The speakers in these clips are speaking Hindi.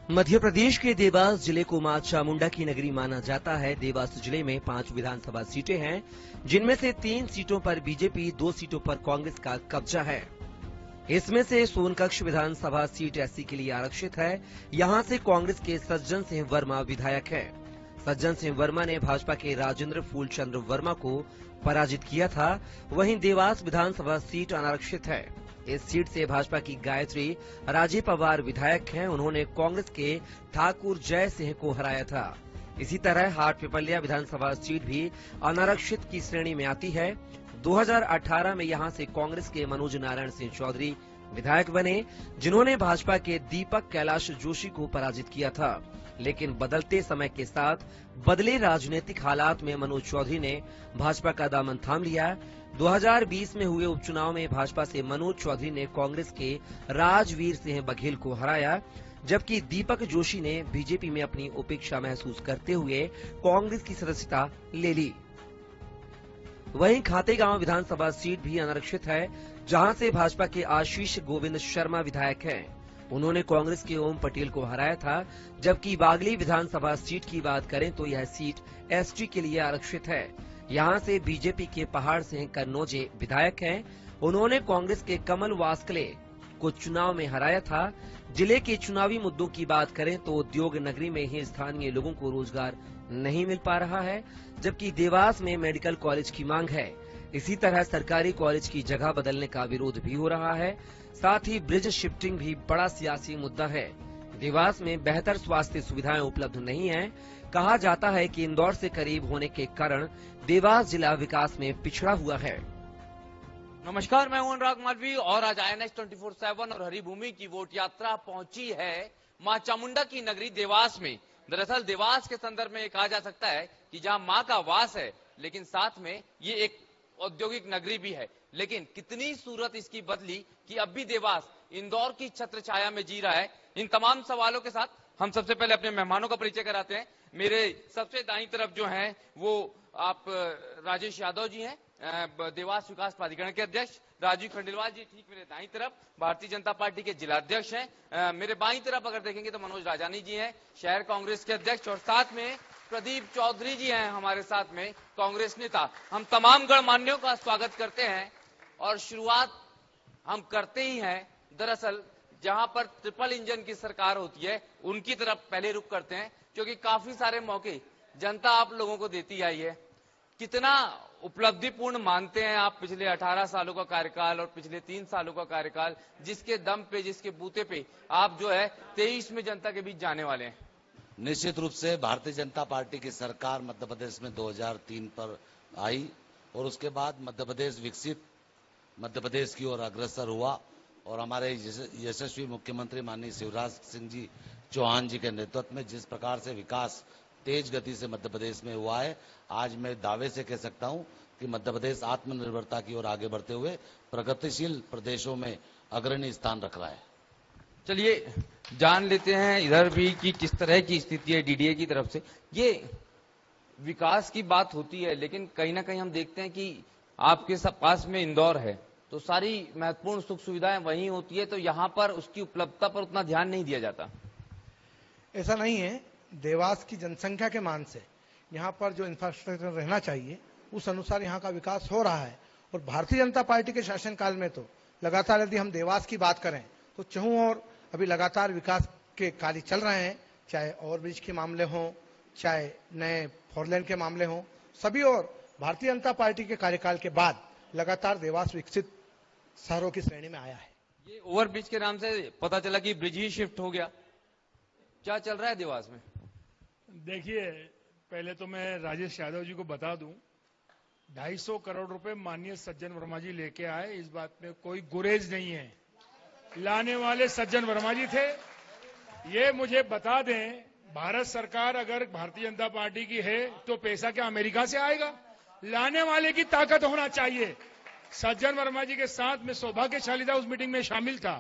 मध्य प्रदेश के देवास जिले को मां चामुंडा की नगरी माना जाता है। देवास जिले में 5 विधानसभा सीटें हैं, जिनमें से 3 सीटों पर बीजेपी, 2 सीटों पर कांग्रेस का कब्जा है। इसमें से सोनकक्ष विधानसभा सीट एससी के लिए आरक्षित है। यहां से कांग्रेस के सज्जन सिंह वर्मा विधायक है। सज्जन सिंह वर्मा ने भाजपा के राजेंद्र फूलचंद्र वर्मा को पराजित किया था। वहीं देवास विधानसभा सीट अनारक्षित है। इस सीट से भाजपा की गायत्री राजे पवार विधायक हैं। उन्होंने कांग्रेस के ठाकुर जय सिंह को हराया था। इसी तरह हाट पिपल्या विधानसभा सीट भी अनारक्षित की श्रेणी में आती है। 2018 में यहां से कांग्रेस के मनोज नारायण सिंह चौधरी विधायक बने, जिन्होंने भाजपा के दीपक कैलाश जोशी को पराजित किया था। लेकिन बदलते समय के साथ बदले राजनीतिक हालात में मनोज चौधरी ने भाजपा का दामन थाम लिया। 2020 में हुए उपचुनाव में भाजपा से मनोज चौधरी ने कांग्रेस के राजवीर सिंह बघेल को हराया, जबकि दीपक जोशी ने बीजेपी में अपनी उपेक्षा महसूस करते हुए कांग्रेस की सदस्यता ले ली। वहीं खातेगांव विधानसभा सीट भी अनारक्षित है, जहां से भाजपा के आशीष गोविंद शर्मा विधायक हैं। उन्होंने कांग्रेस के ओम पटेल को हराया था, जबकि बागली विधानसभा सीट की बात करें तो यह सीट एसटी के लिए आरक्षित है। यहां से बीजेपी के पहाड़ सिंह कन्नौजे विधायक हैं। उन्होंने कांग्रेस के कमल वास्कले को चुनाव में हराया था। जिले के चुनावी मुद्दों की बात करें तो उद्योग नगरी में ही स्थानीय लोगों को रोजगार नहीं मिल पा रहा है, जबकि देवास में मेडिकल कॉलेज की मांग है। इसी तरह सरकारी कॉलेज की जगह बदलने का विरोध भी हो रहा है। साथ ही ब्रिज शिफ्टिंग भी बड़ा सियासी मुद्दा है। देवास में बेहतर स्वास्थ्य सुविधाएं उपलब्ध नहीं है। कहा जाता है कि इंदौर से करीब होने के कारण देवास जिला विकास में पिछड़ा हुआ है। नमस्कार, मैं हूं अनुराग मालवी और आज INX 24/7 और हरिभूमि की वोट यात्रा पहुंची है मां चामुंडा की नगरी देवास में। दरअसल देवास के संदर्भ में कहा जा सकता है कि जहां मां का वास है, लेकिन साथ में ये एक औद्योगिक नगरी भी है। लेकिन कितनी सूरत इसकी बदली कि अब भी देवास इंदौर की छत्र छाया में जी रहा है। इन तमाम सवालों के साथ हम सबसे पहले अपने मेहमानों का परिचय कराते हैं। मेरे सबसे दाईं तरफ जो हैं वो आप राजेश यादव जी हैं, देवास विकास प्राधिकरण के अध्यक्ष। राजीव खंडेलवाल जी ठीक मेरे दाईं तरफ भारतीय जनता पार्टी के जिला अध्यक्ष हैं। मेरे बाईं तरफ अगर देखेंगे तो मनोज राजानी जी हैं, शहर कांग्रेस के अध्यक्ष। और साथ में प्रदीप चौधरी जी हैं हमारे साथ में, कांग्रेस नेता। हम तमाम गणमान्यों का स्वागत करते हैं और शुरुआत हम करते ही हैं दरअसल जहां पर ट्रिपल इंजन की सरकार होती है उनकी तरफ पहले रुख करते हैं, क्योंकि काफी सारे मौके जनता आप लोगों को देती आई है। कितना उपलब्धिपूर्ण मानते हैं आप पिछले 18 सालों का कार्यकाल और पिछले 3 सालों का कार्यकाल, जिसके दम पे, जिसके बूते पे आप जो है 23 में जनता के बीच जाने वाले हैं? निश्चित रूप से भारतीय जनता पार्टी की सरकार मध्य प्रदेश में 2003 पर आई और उसके बाद मध्य प्रदेश विकसित मध्य प्रदेश की ओर अग्रसर हुआ और हमारे यशस्वी मुख्यमंत्री माननीय शिवराज सिंह जी चौहान जी के नेतृत्व में जिस प्रकार से विकास तेज गति से मध्य प्रदेश में हुआ है, आज मैं दावे से कह सकता हूं कि मध्य प्रदेश आत्मनिर्भरता की ओर आगे बढ़ते हुए प्रगतिशील प्रदेशों में अग्रणी स्थान रख रहा है। चलिए जान लेते हैं इधर भी कि किस तरह की स्थिति है डीडीए की तरफ से। ये विकास की बात होती है, लेकिन कहीं ना कहीं हम देखते हैं कि आपके पास में इंदौर है तो सारी महत्वपूर्ण सुख सुविधाएं वहीं होती है, तो यहाँ पर उसकी उपलब्धता पर उतना ध्यान नहीं दिया जाता। ऐसा नहीं है। देवास की जनसंख्या के मान से यहाँ पर जो इंफ्रास्ट्रक्चर रहना चाहिए उस अनुसार यहाँ का विकास हो रहा है। और भारतीय जनता पार्टी के शासनकाल में तो लगातार यदि हम देवास की बात करें तो चहुं ओर अभी लगातार विकास के कार्य चल रहे हैं, चाहे ओवरब्रिज के मामले हों, चाहे नए 4 लेन के मामले हों, सभी और भारतीय जनता पार्टी के कार्यकाल के बाद लगातार देवास विकसित शहरों की श्रेणी में आया है। ये ओवरब्रिज के नाम से पता चला कि ब्रिज ही शिफ्ट हो गया। क्या चल रहा है देवास में? देखिए, पहले तो मैं राजेश यादव जी को बता दूं, 250 करोड़ रुपए माननीय सज्जन वर्मा जी लेके आए। इस बात में कोई गुरेज नहीं है। लाने वाले सज्जन वर्मा जी थे। ये मुझे बता दें, भारत सरकार अगर भारतीय जनता पार्टी की है तो पैसा क्या अमेरिका से आएगा? लाने वाले की ताकत होना चाहिए। सज्जन वर्मा जी के साथ मैं सौभाग्यशाली था, उस मीटिंग में शामिल था।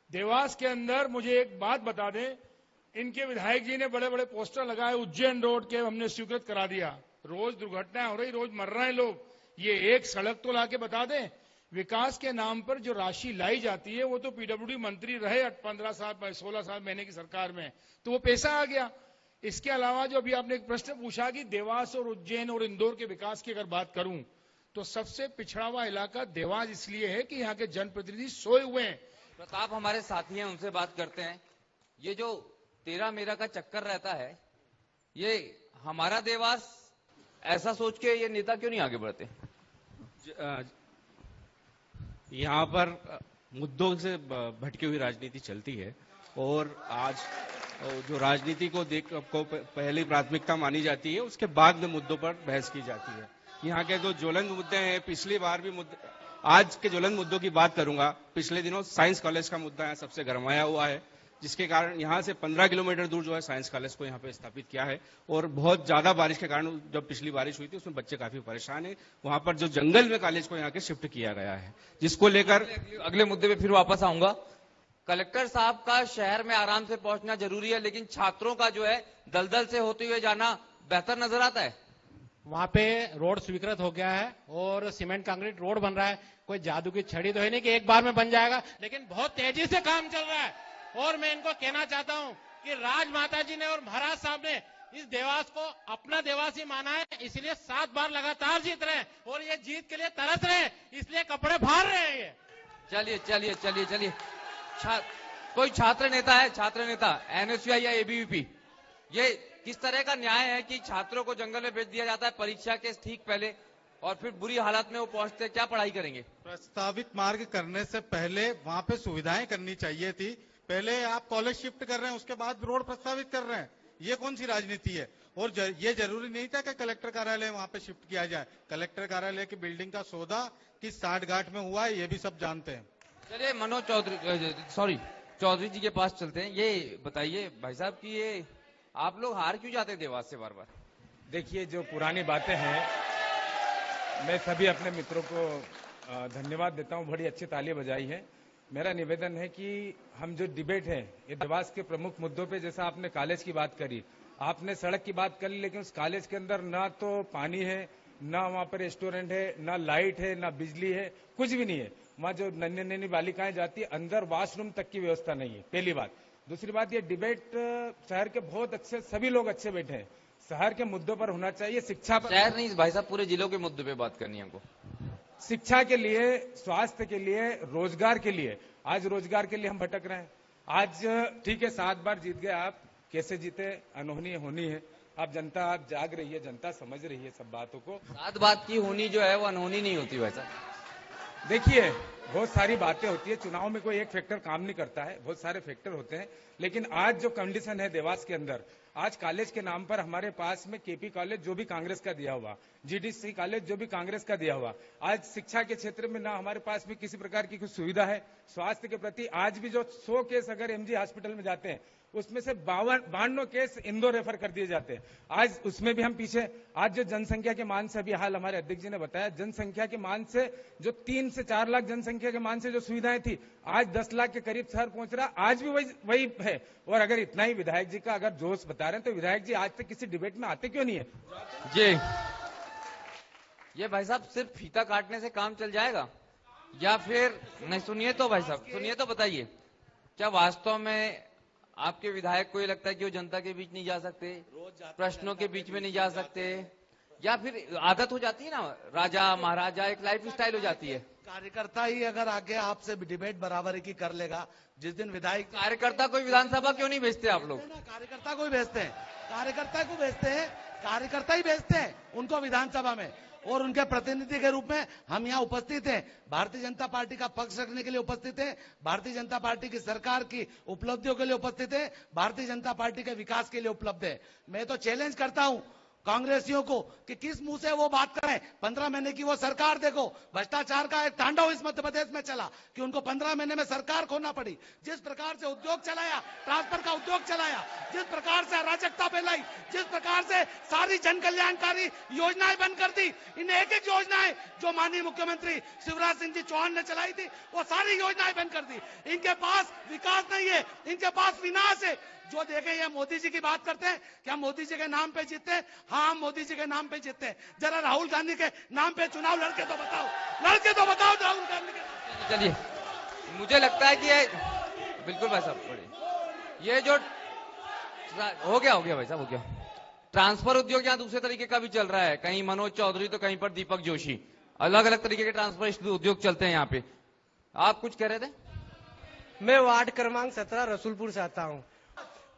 देवास के अंदर मुझे एक बात बता दें, इनके विधायक जी ने बड़े बड़े पोस्टर लगाए, उज्जैन रोड के हमने स्वीकृत करा दिया। रोज दुर्घटनाएं हो रही, रोज मर रहे हैं लोग। ये एक सड़क तो लाके बता दें विकास के नाम पर जो राशि लाई जाती है वो तो पीडब्ल्यूडी मंत्री रहे 15 साल 16 साल महीने की सरकार में, तो वो पैसा आ गया। इसके अलावा जो अभी आपने एक प्रश्न पूछा कि देवास और उज्जैन और इंदौर के विकास की अगर बात करूं तो सबसे पिछड़ा हुआ इलाका देवास इसलिए है कि यहाँ के जनप्रतिनिधि सोए हुए हैं। प्रताप हमारे साथी हैं, उनसे बात करते हैं। ये जो तेरा मेरा का चक्कर रहता है, ये हमारा देवास, ऐसा सोच के ये नेता क्यों नहीं आगे बढ़ते? यहाँ पर मुद्दों से भटकी हुई राजनीति चलती है और आज जो राजनीति को पहली प्राथमिकता मानी जाती है, उसके बाद में मुद्दों पर बहस की जाती है। यहाँ के जो ज्वलंत मुद्दे हैं, पिछली बार भी आज के ज्वलंत मुद्दों की बात करूंगा। पिछले दिनों साइंस कॉलेज का मुद्दा यहाँ सबसे गरमाया हुआ है, जिसके कारण यहाँ से 15 किलोमीटर दूर जो है साइंस कॉलेज को यहाँ पे स्थापित किया है और बहुत ज्यादा बारिश के कारण जब पिछली बारिश हुई थी उसमें बच्चे काफी परेशान है। वहां पर जो जंगल में कॉलेज को यहाँ के शिफ्ट किया गया है, जिसको लेकर अगले मुद्दे पे फिर वापस आऊंगा। कलेक्टर साहब का शहर में आराम से पहुंचना जरूरी है, लेकिन छात्रों का जो है दलदल से होते हुए जाना बेहतर नजर आता है। वहां पे रोड स्वीकृत हो गया है और सीमेंट कंक्रीट रोड बन रहा है। कोई जादू की छड़ी तो है नहीं कि एक बार में बन जाएगा, लेकिन बहुत तेजी से काम चल रहा है। और मैं इनको कहना चाहता हूं कि राजमाता जी ने और महाराज साहब ने इस देवास को अपना देवास ही माना है, इसलिए 7 बार लगातार जीत रहे हैं और ये जीत के लिए तरस रहे हैं, इसलिए कपड़े फाड़ रहे हैं। ये चलिए चलिए चलिए चलिए, कोई छात्र नेता है, छात्र नेता एनएसयूआई या एबीवीपी, ये किस तरह का न्याय है कि छात्रों को जंगल में भेज दिया जाता है परीक्षा के ठीक पहले और फिर बुरी हालत में वो पहुंचते, क्या पढ़ाई करेंगे? प्रस्तावित मार्ग करने से पहले वहां पे सुविधाएं करनी चाहिए थी। पहले आप कॉलेज शिफ्ट कर रहे हैं, उसके बाद रोड प्रस्तावित कर रहे हैं, ये कौन सी राजनीति है? और ये जरूरी नहीं था कि कलेक्टर कार्यालय वहां पे शिफ्ट किया जाए। कलेक्टर कार्यालय की बिल्डिंग का सौदा किस साठगांठ में हुआ है ये भी सब जानते हैं। चलिए मनोज चौधरी जी के पास चलते हैं। ये बताइए भाई साहब कि ये आप लोग हार क्यों जाते हैं देवास से बार बार? देखिए, जो पुरानी बातें हैं, मैं सभी अपने मित्रों को धन्यवाद देता हूं, बड़ी अच्छी तालियां बजाई है। मेरा निवेदन है कि हम जो डिबेट है ये देवास के प्रमुख मुद्दों पे, जैसा आपने कॉलेज की बात करी, आपने सड़क की बात कर ली, लेकिन उस कॉलेज के अंदर ना तो पानी है, ना वहाँ पर रेस्टोरेंट है, ना लाइट है, ना बिजली है, कुछ भी नहीं है। वहाँ जो नन्ही नन्ही बालिकाएं जाती है, अंदर वॉशरूम तक की व्यवस्था नहीं है, पहली बात। दूसरी बात, ये डिबेट शहर के बहुत अच्छे सभी लोग अच्छे बैठे हैं, शहर के मुद्दों पर होना चाहिए। शिक्षा पर, शहर नहीं भाई साहब, पूरे जिलों के मुद्दे पे बात करनी है हमको। शिक्षा के लिए, स्वास्थ्य के लिए, रोजगार के लिए, आज रोजगार के लिए हम भटक रहे हैं। आज ठीक है 7 बार जीत गए आप, कैसे जीते? अनहोनी होनी है। आप जनता, आप जाग रही है, जनता समझ रही है सब बातों को। 7 बात की होनी जो है वो अनहोनी नहीं होती भाई साहब। देखिए, बहुत सारी बातें होती है, चुनाव में कोई एक फैक्टर काम नहीं करता है, बहुत सारे फैक्टर होते हैं। लेकिन आज जो कंडीशन है देवास के अंदर, आज कॉलेज के नाम पर हमारे पास में केपी कॉलेज जो भी कांग्रेस का दिया हुआ, जीडीसी कॉलेज जो भी कांग्रेस का दिया हुआ, आज शिक्षा के क्षेत्र में ना हमारे पास में किसी प्रकार की कुछ सुविधा है। स्वास्थ्य के प्रति आज भी जो 100 केस अगर एमजी हॉस्पिटल में जाते हैं, उसमें से 52 केस इंदौर रेफर कर दिए जाते हैं। आज उसमें भी हम पीछे। आज जो जनसंख्या के मान से, अभी हाल हमारे अध्यक्ष जी ने बताया, जनसंख्या के मान से जो 3 से 4 लाख जनसंख्या के मान से जो सुविधाएं थी, आज 10 लाख के करीब शहर पहुंच रहा, आज भी वही है। और अगर इतना ही विधायक जी का अगर जोश बता रहे हैं, तो विधायक जी आज तक किसी डिबेट में आते क्यों नहीं है? जी, ये भाई साहब सिर्फ फीता काटने से काम चल जाएगा या फिर नहीं? सुनिए तो भाई साहब, सुनिए तो बताइए, क्या वास्तव में आपके विधायक को ये लगता है कि वो जनता के बीच नहीं जा सकते, प्रश्नों के बीच में नहीं जा सकते, या फिर आदत हो जाती है ना, राजा महाराजा एक लाइफ स्टाइल हो जाती है? कार्यकर्ता ही अगर आगे आपसे डिबेट बराबरी की कर लेगा, जिस दिन विधायक, कार्यकर्ता कोई विधानसभा क्यों नहीं भेजते आप लोग? कार्यकर्ता को ही भेजते हैं, कार्यकर्ता को भेजते हैं, कार्यकर्ता ही भेजते हैं उनको विधानसभा में, और उनके प्रतिनिधि के रूप में हम यहाँ उपस्थित हैं। भारतीय जनता पार्टी का पक्ष रखने के लिए उपस्थित है, भारतीय जनता पार्टी की सरकार की उपलब्धियों के लिए उपस्थित है, भारतीय जनता पार्टी के विकास के लिए उपलब्ध है। मैं तो चैलेंज करता हूं कांग्रेसियों को कि किस मुंह से वो बात करें। 15 महीने की वो सरकार देखो, भ्रष्टाचार का एक तांडव इस मध्य प्रदेश में चला कि उनको 15 महीने में सरकार खोना पड़ी। जिस प्रकार से उद्योग चलाया, ट्रांसफर का उद्योग चलाया, जिस प्रकार से अराजकता फैलाई, जिस प्रकार से सारी जन कल्याणकारी योजनाएं बंद कर दी, इन एक योजनाएं जो माननीय मुख्यमंत्री शिवराज सिंह जी चौहान ने चलाई थी, वो सारी योजनाएं बंद कर दी। इनके पास विकास नहीं है, इनके पास विनाश है। जो देखे ये मोदी जी की बात करते हैं कि हम मोदी जी के नाम पे जीतते हैं, हाँ, हम मोदी जी के नाम पे जीतते हैं। जरा राहुल गांधी के नाम पे चुनाव लड़के तो बताओ राहुल गांधी के। चलिए, मुझे लगता है कि बिल्कुल भाई साहब, बड़े ये जो हो गया भाई साहब, हो गया। ट्रांसफर उद्योग यहाँ दूसरे तरीके का भी चल रहा है, कहीं मनोज चौधरी तो कहीं पर दीपक जोशी, अलग अलग तरीके के ट्रांसफर उद्योग चलते हैं यहाँ पे। आप कुछ कह रहे थे? मैं वार्ड क्रमांक 17 रसूलपुर से आता हूँ।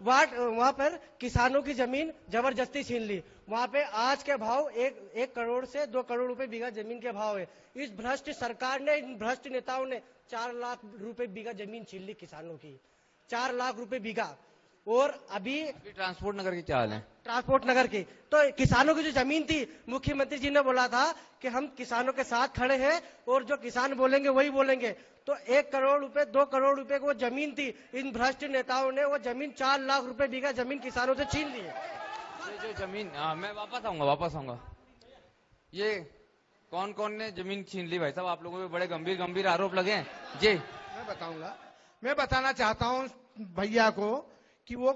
वहाँ पर किसानों की जमीन जबरदस्ती छीन ली। वहाँ पे आज के भाव 1 करोड़ से 2 करोड़ रुपए बीघा जमीन के भाव है। इस भ्रष्ट सरकार ने, इन भ्रष्ट नेताओं ने 4 लाख रुपए बीघा जमीन छीन ली किसानों की, 4 लाख रुपए बीघा। और अभी ट्रांसपोर्ट नगर की क्या हाल है? ट्रांसपोर्ट नगर की तो किसानों की जो जमीन थी, मुख्यमंत्री जी ने बोला था कि हम किसानों के साथ खड़े हैं और जो किसान बोलेंगे वही बोलेंगे। तो 1 करोड़ रुपए 2 करोड़ रुपए की वो जमीन थी, इन भ्रष्ट नेताओं ने वो जमीन 4 लाख रुपए बीघा जमीन किसानों से छीन ली है। ये जो जमीन, मैं वापस आऊंगा। ये कौन कौन ने जमीन छीन ली भाई साहब? आप लोगों पे बड़े गंभीर आरोप लगे हैं जी। मैं बताना चाहता हूँ भैया को कि वो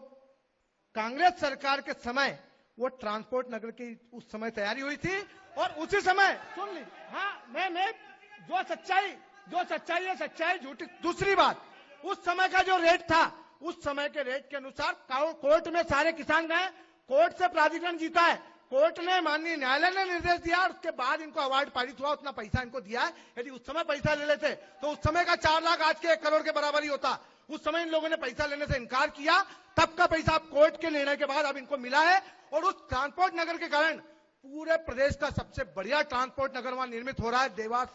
कांग्रेस सरकार के समय वो ट्रांसपोर्ट नगर की उस समय तैयारी हुई थी और उसी समय सुन ली। हाँ, मैं जो सच्चाई है सच्चाई झूठी। दूसरी बात, उस समय का जो रेट था, उस समय के रेट के अनुसार कोर्ट में सारे किसान गए, कोर्ट से प्राधिकरण जीता है, कोर्ट ने, माननीय न्यायालय ने निर्देश दिया, उसके बाद इनको अवार्ड पारित हुआ, उतना पैसा इनको दिया है। यदि उस समय पैसा ले लेते तो उस समय का 4 लाख आज के 1 करोड़ के बराबर ही होता। उस समय इन लोगों ने पैसा लेने से इनकार किया, तब का पैसा अब कोर्ट के निर्णय के बाद अब इनको मिला है। और उस ट्रांसपोर्ट नगर के कारण पूरे प्रदेश का सबसे बढ़िया ट्रांसपोर्ट नगर वहां निर्मित हो रहा है, देवास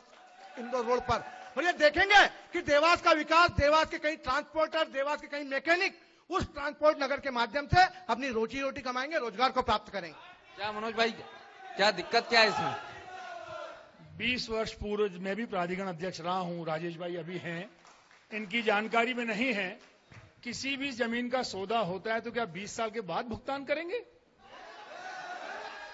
इंदौर रोड पर। और ये देखेंगे कि देवास का विकास, देवास के कई ट्रांसपोर्टर, देवास के कई मैकेनिक उस ट्रांसपोर्ट नगर के माध्यम से अपनी रोजी रोटी कमाएंगे, रोजगार को प्राप्त करेंगे। क्या मनोज भाई, क्या दिक्कत क्या है इसमें? 20 वर्ष पूर्व मैं भी प्राधिकरण अध्यक्ष रहा हूं, राजेश भाई अभी हैं, इनकी जानकारी में नहीं है। किसी भी जमीन का सौदा होता है तो क्या 20 साल के बाद भुगतान करेंगे?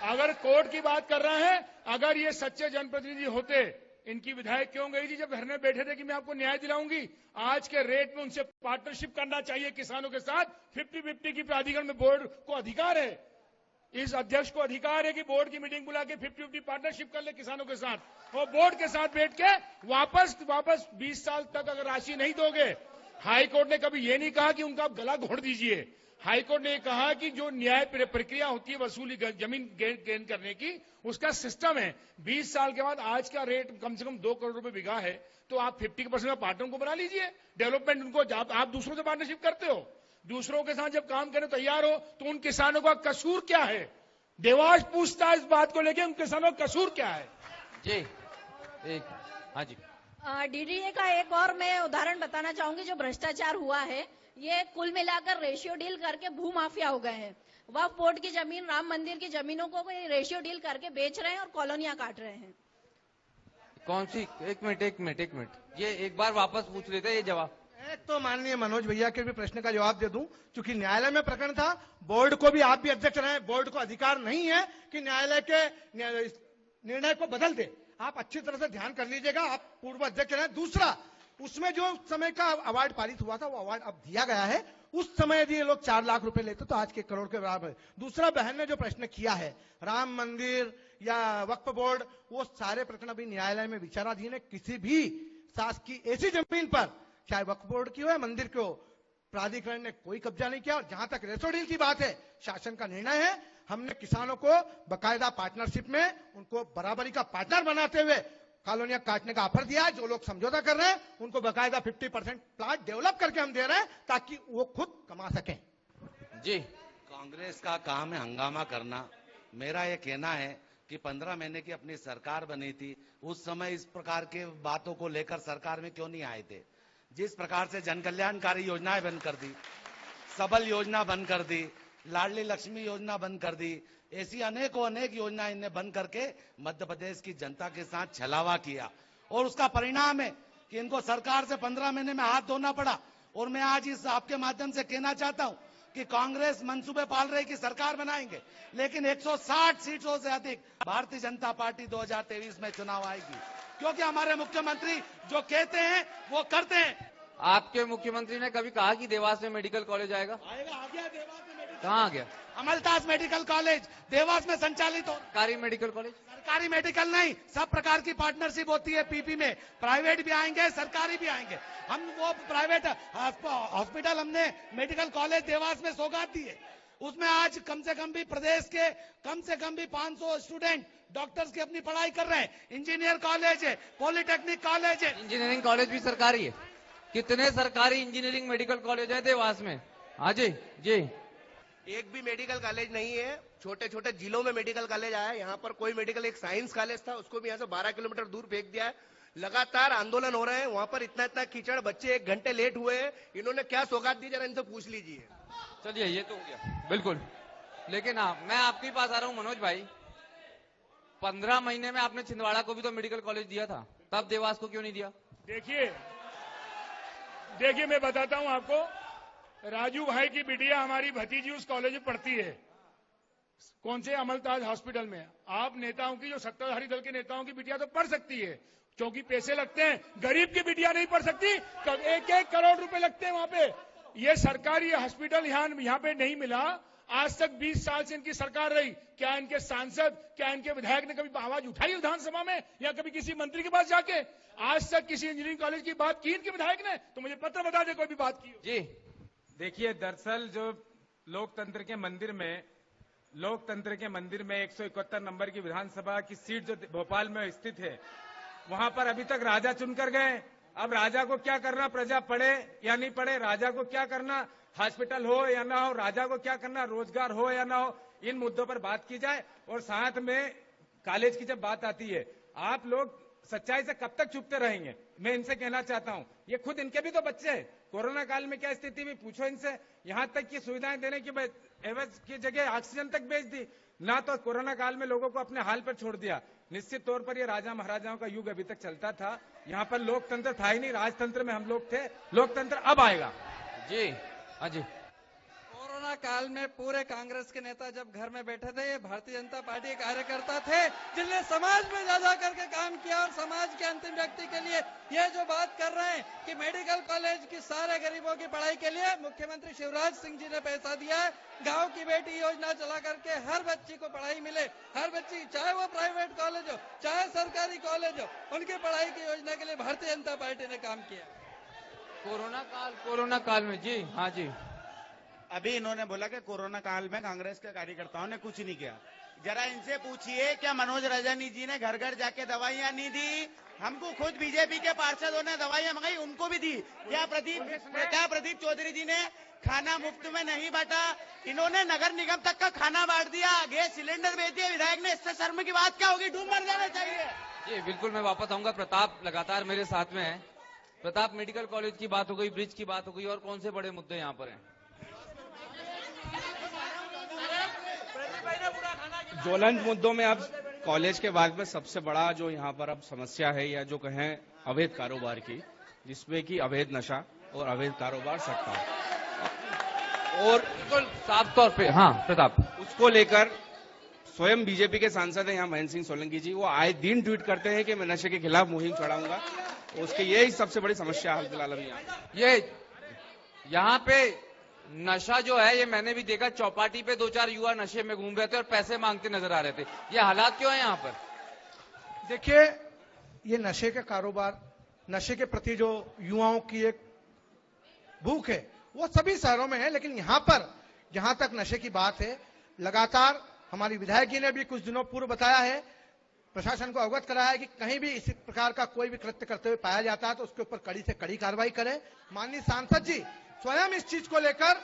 अगर कोर्ट की बात कर रहे हैं, अगर ये सच्चे जनप्रतिनिधि होते, इनकी विधायक क्यों गई थी जब धरने बैठे थे कि मैं आपको न्याय दिलाऊंगी? आज के रेट में उनसे पार्टनरशिप करना चाहिए किसानों के साथ। 50-50 की प्राधिकरण में बोर्ड को अधिकार है, इस अध्यक्ष को अधिकार है कि बोर्ड की मीटिंग बुला के 50-50 पार्टनरशिप कर ले किसानों के साथ और बोर्ड के साथ बैठ के वापस 20 साल तक अगर राशि नहीं दोगे। हाईकोर्ट ने कभी ये नहीं कहा कि उनका गला घोट दीजिए। हाईकोर्ट ने कहा कि जो न्याय प्रक्रिया होती है वसूली जमीन गेन करने की, उसका सिस्टम है। 20 साल के बाद आज का रेट कम से कम 2 करोड़ रुपए बीघा है, तो आप 50% का पार्टनर को बना लीजिए। डेवलपमेंट उनको, आप दूसरों से पार्टनरशिप करते हो, दूसरों के साथ जब काम करने तैयार हो, तो उन किसानों का कसूर क्या है? देवास पूछता है इस बात को लेकर, उन किसानों का कसूर क्या है? जी हाँ जी। डीडीए का एक और मैं उदाहरण बताना चाहूंगी। जो भ्रष्टाचार हुआ है, ये कुल मिलाकर रेशियो डील करके भू माफिया हो गए हैं। वक्फ बोर्ड की जमीन, राम मंदिर की जमीनों को रेशियो डील करके बेच रहे हैं और कॉलोनियां काट रहे हैं। कौन सी? एक मिनट, ये एक बार वापस पूछ लेते हैं, ये जवाब। तो माननीय मनोज भैया के भी प्रश्न का जवाब दे दूं, क्योंकि न्यायालय में प्रकरण था, बोर्ड को भी, आप भी अध्यक्ष रहे, बोर्ड को अधिकार नहीं है कि न्यायालय के निर्णय को बदल दे। आप अच्छी तरह से ध्यान कर लीजिएगा, आप पूर्व अध्यक्ष रहे। दूसरा, उसमें जो समय का अवार्ड पारित हुआ था, वो अवार्ड अब दिया गया है। उस समय यदि ये लोग 4 लाख रुपए लेते तो आज के 1 करोड़ के बराबर है। दूसरा, बहन ने जो प्रश्न किया है, राम मंदिर या वक्फ बोर्ड, वो सारे प्रकरण अभी न्यायालय में विचाराधीन है। किसी भी शासकीय ऐसी जमीन पर, चाहे वक्फ बोर्ड की हो या मंदिर की हो, प्राधिकरण ने कोई कब्जा नहीं किया। और जहां तक रेशो डील की बात है, शासन का निर्णय है, हमने किसानों को बकायदा पार्टनरशिप में उनको बराबरी का पार्टनर बनाते हुए कॉलोनियां काटने का ऑफर दिया है। जो लोग समझौता कर रहे हैं उनको बकायदा 50% प्लाट डेवलप करके हम दे रहे हैं, ताकि वो खुद कमा सकें। जी, कांग्रेस का काम है हंगामा करना। मेरा ये कहना है कि 15 महीने की अपनी सरकार बनी थी, उस समय इस प्रकार के बातों को लेकर सरकार में क्यों नहीं आए थे? जिस प्रकार से जन कल्याणकारी योजनाएं बंद कर दी, सबल योजना बंद कर दी, लाडली लक्ष्मी योजना बंद कर दी, ऐसी अनेक योजनाएं इन्हें बंद करके मध्य प्रदेश की जनता के साथ छलावा किया। और उसका परिणाम है कि इनको सरकार से 15 महीने में हाथ धोना पड़ा। और मैं आज इस आपके माध्यम से कहना चाहता हूं कि कांग्रेस मंसूबे पाल रही कि सरकार बनाएंगे, लेकिन 160 सीटों से अधिक भारतीय जनता पार्टी 2023 में चुनाव आएगी, क्योंकि हमारे मुख्यमंत्री जो कहते हैं वो करते हैं। आपके मुख्यमंत्री ने कभी कहा कि देवास में मेडिकल कॉलेज आएगा? आ गया देवास में मेडिकल कहाँ आ गया? अमलताज मेडिकल कॉलेज देवास में संचालित हो। सरकारी मेडिकल कॉलेज? सरकारी मेडिकल नहीं, सब प्रकार की पार्टनरशिप होती है पीपी में, प्राइवेट भी आएंगे, सरकारी भी आएंगे। हम वो प्राइवेट हॉस्पिटल हमने मेडिकल कॉलेज देवास में सौगात दी है, उसमें आज कम से कम भी प्रदेश के कम से कम भी 500 स्टूडेंट डॉक्टर्स की अपनी पढ़ाई कर रहे हैं। इंजीनियर कॉलेज है, पॉलिटेक्निक कॉलेज है। इंजीनियरिंग कॉलेज भी सरकारी है? कितने सरकारी इंजीनियरिंग मेडिकल कॉलेज है देवास में? हाँ जी जी। एक भी मेडिकल कॉलेज नहीं है, छोटे छोटे जिलों में मेडिकल कॉलेज आया है। यहाँ पर कोई मेडिकल, एक साइंस कॉलेज था, उसको भी यहाँ से 12 किलोमीटर दूर फेंक दिया है। लगातार आंदोलन हो रहे हैं, वहाँ पर इतना इतना कीचड़, बच्चे 1 घंटे लेट हुए हैं। इन्होंने क्या सौगात दी, जरा इनसे पूछ लीजिए। चलिए, ये तो हो गया बिल्कुल, लेकिन हाँ, मैं आपके पास आ रहा हूँ मनोज भाई। 15 महीने में आपने छिंदवाड़ा को भी तो मेडिकल कॉलेज दिया था, तब देवास को क्यों नहीं दिया? देखिए मैं बताता हूं आपको, राजू भाई की बिटिया हमारी भतीजी उस कॉलेज में पढ़ती है। कौन से? अमलताज हॉस्पिटल में। आप नेताओं की, जो सत्ताधारी दल के नेताओं की बिटिया तो पढ़ सकती है, क्योंकि पैसे लगते हैं। गरीब की बिटिया नहीं पढ़ सकती, 1-1 करोड़ रुपए लगते हैं वहां पे। ये सरकारी हॉस्पिटल यहाँ पे नहीं मिला। आज तक 20 साल से इनकी सरकार रही, क्या इनके सांसद, क्या इनके विधायक ने कभी आवाज उठाई विधानसभा में, या कभी किसी मंत्री के पास जाके? आज तक किसी इंजीनियरिंग कॉलेज की बात की इनके विधायक ने? तो मुझे पत्र बता दे कोई भी बात की जी। देखिए, दरअसल जो लोकतंत्र के मंदिर में 171 नंबर की विधानसभा की सीट जो भोपाल में स्थित है, वहां पर अभी तक राजा चुनकर गए। अब राजा को क्या करना, प्रजा पढ़े या नहीं पढ़े, राजा को क्या करना, हॉस्पिटल हो या ना हो, राजा को क्या करना, रोजगार हो या ना हो, इन मुद्दों पर बात की जाए। और साथ में कॉलेज की जब बात आती है, आप लोग सच्चाई से कब तक चुपते रहेंगे? मैं इनसे कहना चाहता हूं, ये खुद इनके भी तो बच्चे हैं। कोरोना काल में क्या स्थिति हुई, पूछो इनसे। यहां तक की सुविधाएं देने की एवज की जगह ऑक्सीजन तक बेच दी ना, तो कोरोना काल में लोगों को अपने हाल पर छोड़ दिया। निश्चित तौर पर ये राजा महाराजाओं का युग अभी तक चलता था, यहाँ पर लोकतंत्र था ही नहीं, राजतंत्र में हम लोग थे। लोकतंत्र अब आएगा। जी हाँ जी। कोरोना काल में पूरे कांग्रेस के नेता जब घर में बैठे थे, ये भारतीय जनता पार्टी के कार्यकर्ता थे जिनने समाज में जा करके काम किया, और समाज के अंतिम व्यक्ति के लिए ये जो बात कर रहे हैं कि मेडिकल कॉलेज की सारे गरीबों की पढ़ाई के लिए मुख्यमंत्री शिवराज सिंह जी ने पैसा दिया है। गांव की बेटी योजना चला करके हर बच्ची को पढ़ाई मिले, हर बच्ची, चाहे वो प्राइवेट कॉलेज हो चाहे सरकारी कॉलेज हो, उनकी पढ़ाई की योजना के लिए भारतीय जनता पार्टी ने काम किया। कोरोना काल में जी हाँ जी। अभी इन्होंने बोला कि कोरोना काल में कांग्रेस के कार्यकर्ताओं ने कुछ नहीं किया। जरा इनसे पूछिए, क्या मनोज रजनी जी ने घर घर जाके दवाइयां नहीं दी? हमको खुद बीजेपी के पार्षदों ने दवाइयां मंगाई, उनको भी दी। क्या प्रदीप चौधरी जी ने खाना मुफ्त में नहीं बांटा? इन्होंने नगर निगम तक का खाना बांट दिया, गैस सिलेंडर बेच दिया विधायक ने। इससे शर्म की बात क्या होगी? डूब मर जाना चाहिए। जी बिल्कुल, मैं वापस आऊंगा। प्रताप लगातार मेरे साथ में है। प्रताप, मेडिकल कॉलेज की बात हो गई, ब्रिज की बात हो गई, और कौन से बड़े मुद्दे यहाँ पर हैं? ज्वलंत मुद्दों में अब कॉलेज के बाद में सबसे बड़ा जो यहाँ पर अब समस्या है, या जो कहें अवैध कारोबार की, जिसमें कि अवैध नशा और अवैध कारोबार सट्टा, और बिल्कुल साफ तौर पे हाँ प्रताप, उसको लेकर स्वयं बीजेपी के सांसद हैं यहाँ महेंद्र सिंह सोलंकी जी, वो आए दिन ट्वीट करते हैं कि मैं नशे के खिलाफ मुहिम चढ़ाऊंगा। उसके यही सबसे बड़ी समस्या है फिलहाल अभी यहाँ पे नशा जो है, ये मैंने भी देखा, चौपाटी पे 2-4 युवा नशे में घूम रहे थे और पैसे मांगते नजर आ रहे थे। ये हालात क्यों है यहाँ पर? देखिए, ये नशे के कारोबार, नशे के प्रति जो युवाओं की एक भूख है, वो सभी शहरों में है, लेकिन यहाँ पर जहां तक नशे की बात है, लगातार हमारी विधायक जी ने भी कुछ दिनों पूर्व बताया है, प्रशासन को अवगत कराया है कि कहीं भी इसी प्रकार का कोई भी कृत्य करते हुए पाया जाता है तो उसके ऊपर कड़ी से कड़ी कार्रवाई करें। माननीय सांसद जी स्वयं इस चीज को लेकर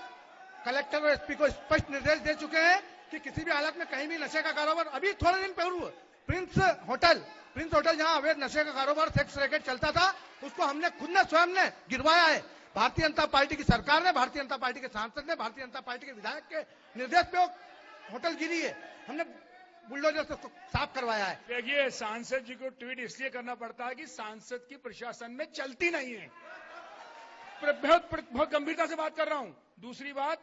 कलेक्टर और एसपी को स्पष्ट निर्देश दे चुके हैं कि किसी भी हालत में कहीं भी नशे का कारोबार, अभी थोड़े दिन पूर्व प्रिंस होटल जहां अवैध नशे का कारोबार, सेक्स रैकेट चलता था, उसको हमने खुद ने स्वयं ने गिरवाया है। भारतीय जनता पार्टी की सरकार ने, भारतीय जनता पार्टी के सांसद ने, भारतीय जनता पार्टी के विधायक के निर्देश पे होटल गिरी है, हमने बुलडोजर से साफ करवाया है। देखिए, सांसद जी को ट्वीट इसलिए करना पड़ता है कि सांसद की प्रशासन में चलती नहीं है। बहुत गंभीरता से बात कर रहा हूं। दूसरी बात,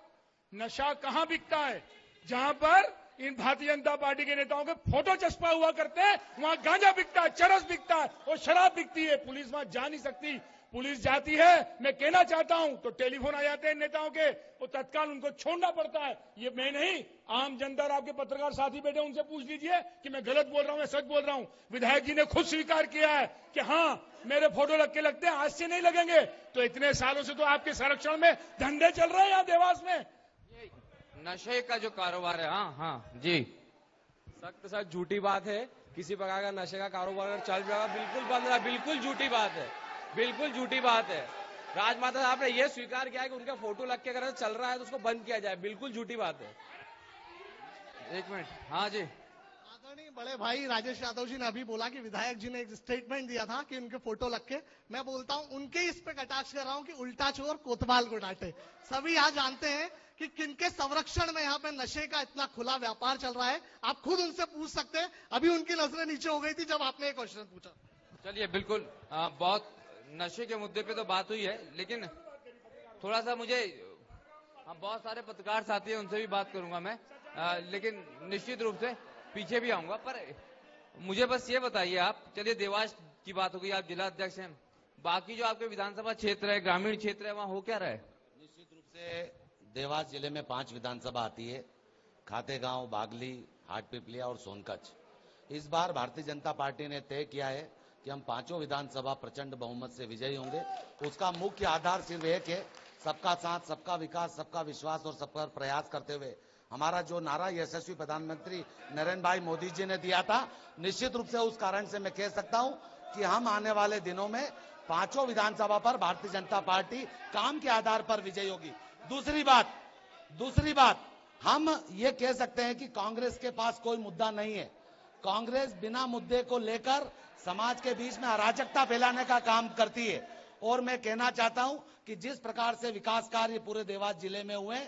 नशा कहां बिकता है? जहां पर इन भारतीय जनता पार्टी के नेताओं के फोटो चस्पा हुआ करते हैं, वहां गांजा बिकता है, चरस बिकता है और शराब बिकती है। पुलिस वहां जा नहीं सकती। पुलिस जाती है, मैं कहना चाहता हूं, तो टेलीफोन आ जाते हैं नेताओं के और तत्काल उनको छोड़ना पड़ता है। ये मैं नहीं, आम जनता और आपके पत्रकार साथी बैठे, उनसे पूछ लीजिए कि मैं गलत बोल रहा हूं, मैं सच बोल रहा हूं। विधायक जी ने खुद स्वीकार किया है कि हाँ मेरे फोटो लगते हैं, आज से नहीं लगेंगे। तो इतने सालों से तो आपके संरक्षण में धंधे चल रहे हैं यहाँ देवास में। नशे का जो कारोबार है, हाँ जी, सख्त सच झूठी बात है। किसी प्रकार का नशे का कारोबार अगर चल रहा है बिल्कुल बंद रहा, बिल्कुल झूठी बात है, बिल्कुल झूठी बात है। राजमाता साहब ने यह स्वीकार किया है कि उनका फोटो लग के अगर चल रहा है तो उसको बंद किया जाए, बिल्कुल झूठी बात है। एक मिनट, हाँ जी। आदरणीय बड़े भाई राजेश यादव जी ने अभी बोला कि विधायक जी ने एक स्टेटमेंट दिया था कि उनके फोटो लग के, मैं बोलता हूं उनके इस पे कटाक्ष कर रहा हूं कि उल्टा चोर कोतवाल को डांटे। सभी यहाँ जानते हैं कि किनके संरक्षण में यहाँ पे नशे का इतना खुला व्यापार चल रहा है। आप खुद उनसे पूछ सकते हैं। अभी उनकी नजरें नीचे हो गई थी जब आपने एक क्वेश्चन पूछा। चलिए, बिल्कुल बहुत नशे के मुद्दे पे तो बात हुई है, लेकिन थोड़ा सा मुझे, बहुत सारे पत्रकार साथी हैं, उनसे भी बात करूंगा मैं, लेकिन निश्चित रूप से पीछे भी आऊंगा। पर मुझे बस ये बताइए आप, चलिए देवास की बात हो गई, आप जिला अध्यक्ष हैं, बाकी जो आपके विधानसभा क्षेत्र है, ग्रामीण क्षेत्र है, वहाँ हो क्या रहा है? निश्चित रूप से देवास जिले में 5 विधानसभा आती है, खातेगांव, बागली, हाटपिपलिया और सोनकच्छ। इस बार भारतीय जनता पार्टी ने तय किया है कि हम 5 विधानसभा प्रचंड बहुमत से विजयी होंगे। उसका मुख्य आधार सिर्फ एक है, सबका साथ, सबका विकास, सबका विश्वास और सबका प्रयास करते हुए हमारा जो नारा यशस्वी प्रधानमंत्री नरेंद्र भाई मोदी जी ने दिया था, निश्चित रूप से उस कारण से मैं कह सकता हूं कि हम आने वाले दिनों में 5 विधानसभा पर भारतीय जनता पार्टी काम के आधार पर विजयी होगी। दूसरी बात हम ये कह सकते हैं कि कांग्रेस के पास कोई मुद्दा नहीं है। कांग्रेस बिना मुद्दे को लेकर समाज के बीच में अराजकता फैलाने का काम करती है। और मैं कहना चाहता हूं कि जिस प्रकार से विकास कार्य पूरे देवास जिले में हुए,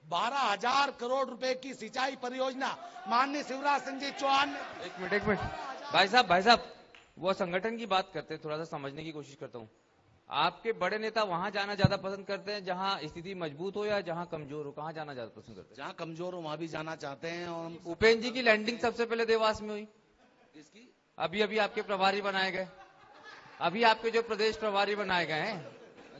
12,000 करोड़ रुपए की सिंचाई परियोजना माननीय शिवराज सिंह जी चौहान। एक मिनट भाई साहब, वो संगठन की बात करते हैं, थोड़ा सा समझने की कोशिश करता हूं। आपके बड़े नेता वहां जाना ज्यादा पसंद करते हैं जहां स्थिति मजबूत हो या जहां कमजोर हो? कहां जाना ज्यादा पसंद करते हैं? जहां कमजोर हो वहां भी जाना चाहते हैं। और उपेंद्र जी की लैंडिंग सबसे पहले देवास में हुई। किसकी? अभी आपके प्रभारी बनाए गए, अभी आपके जो प्रदेश प्रभारी बनाए गए हैं।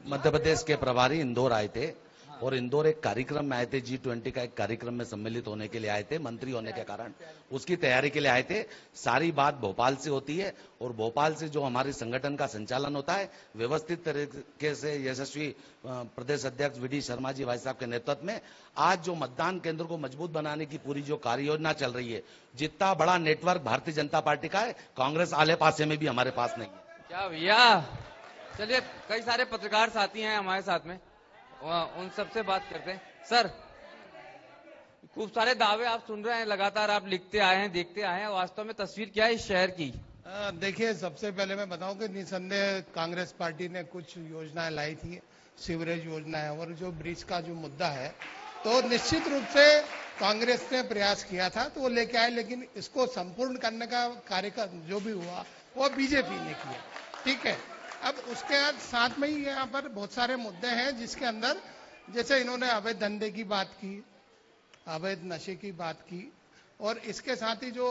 मध्य प्रदेश के प्रभारी इंदौर आए थे और इंदौर एक कार्यक्रम में आए थे, G20 का एक कार्यक्रम में सम्मिलित होने के लिए आए थे, मंत्री होने के कारण उसकी तैयारी के लिए आए थे। सारी बात भोपाल से होती है और भोपाल से जो हमारे संगठन का संचालन होता है व्यवस्थित तरीके से यशस्वी प्रदेश अध्यक्ष VD शर्मा जी भाई साहब के नेतृत्व में आज जो मतदान केंद्र को मजबूत बनाने की पूरी जो कार्य योजना चल रही है, जितना बड़ा नेटवर्क भारतीय जनता पार्टी का है, कांग्रेस आले पासे में भी हमारे पास नहीं है। क्या भैया, चलिए कई सारे पत्रकार साथी हैं हमारे साथ में, उन सबसे बात करते हैं। सर, खूब सारे दावे आप सुन रहे हैं, लगातार आप लिखते आए हैं, देखते आए हैं, वास्तव में तस्वीर क्या है इस शहर की? देखिए, सबसे पहले मैं बताऊं कि निसंदेह कांग्रेस पार्टी ने कुछ योजनाएं लाई थी, सीवरेज योजना है और जो ब्रिज का जो मुद्दा है, तो निश्चित रूप से कांग्रेस ने प्रयास किया था तो वो लेके आए, लेकिन इसको संपूर्ण करने का कार्यक्रम जो भी हुआ वो बीजेपी ने किया। ठीक है, अब उसके साथ में ही यहाँ पर बहुत सारे मुद्दे हैं जिसके अंदर, जैसे इन्होंने अवैध धंधे की बात की, अवैध नशे की बात की, और इसके साथ ही जो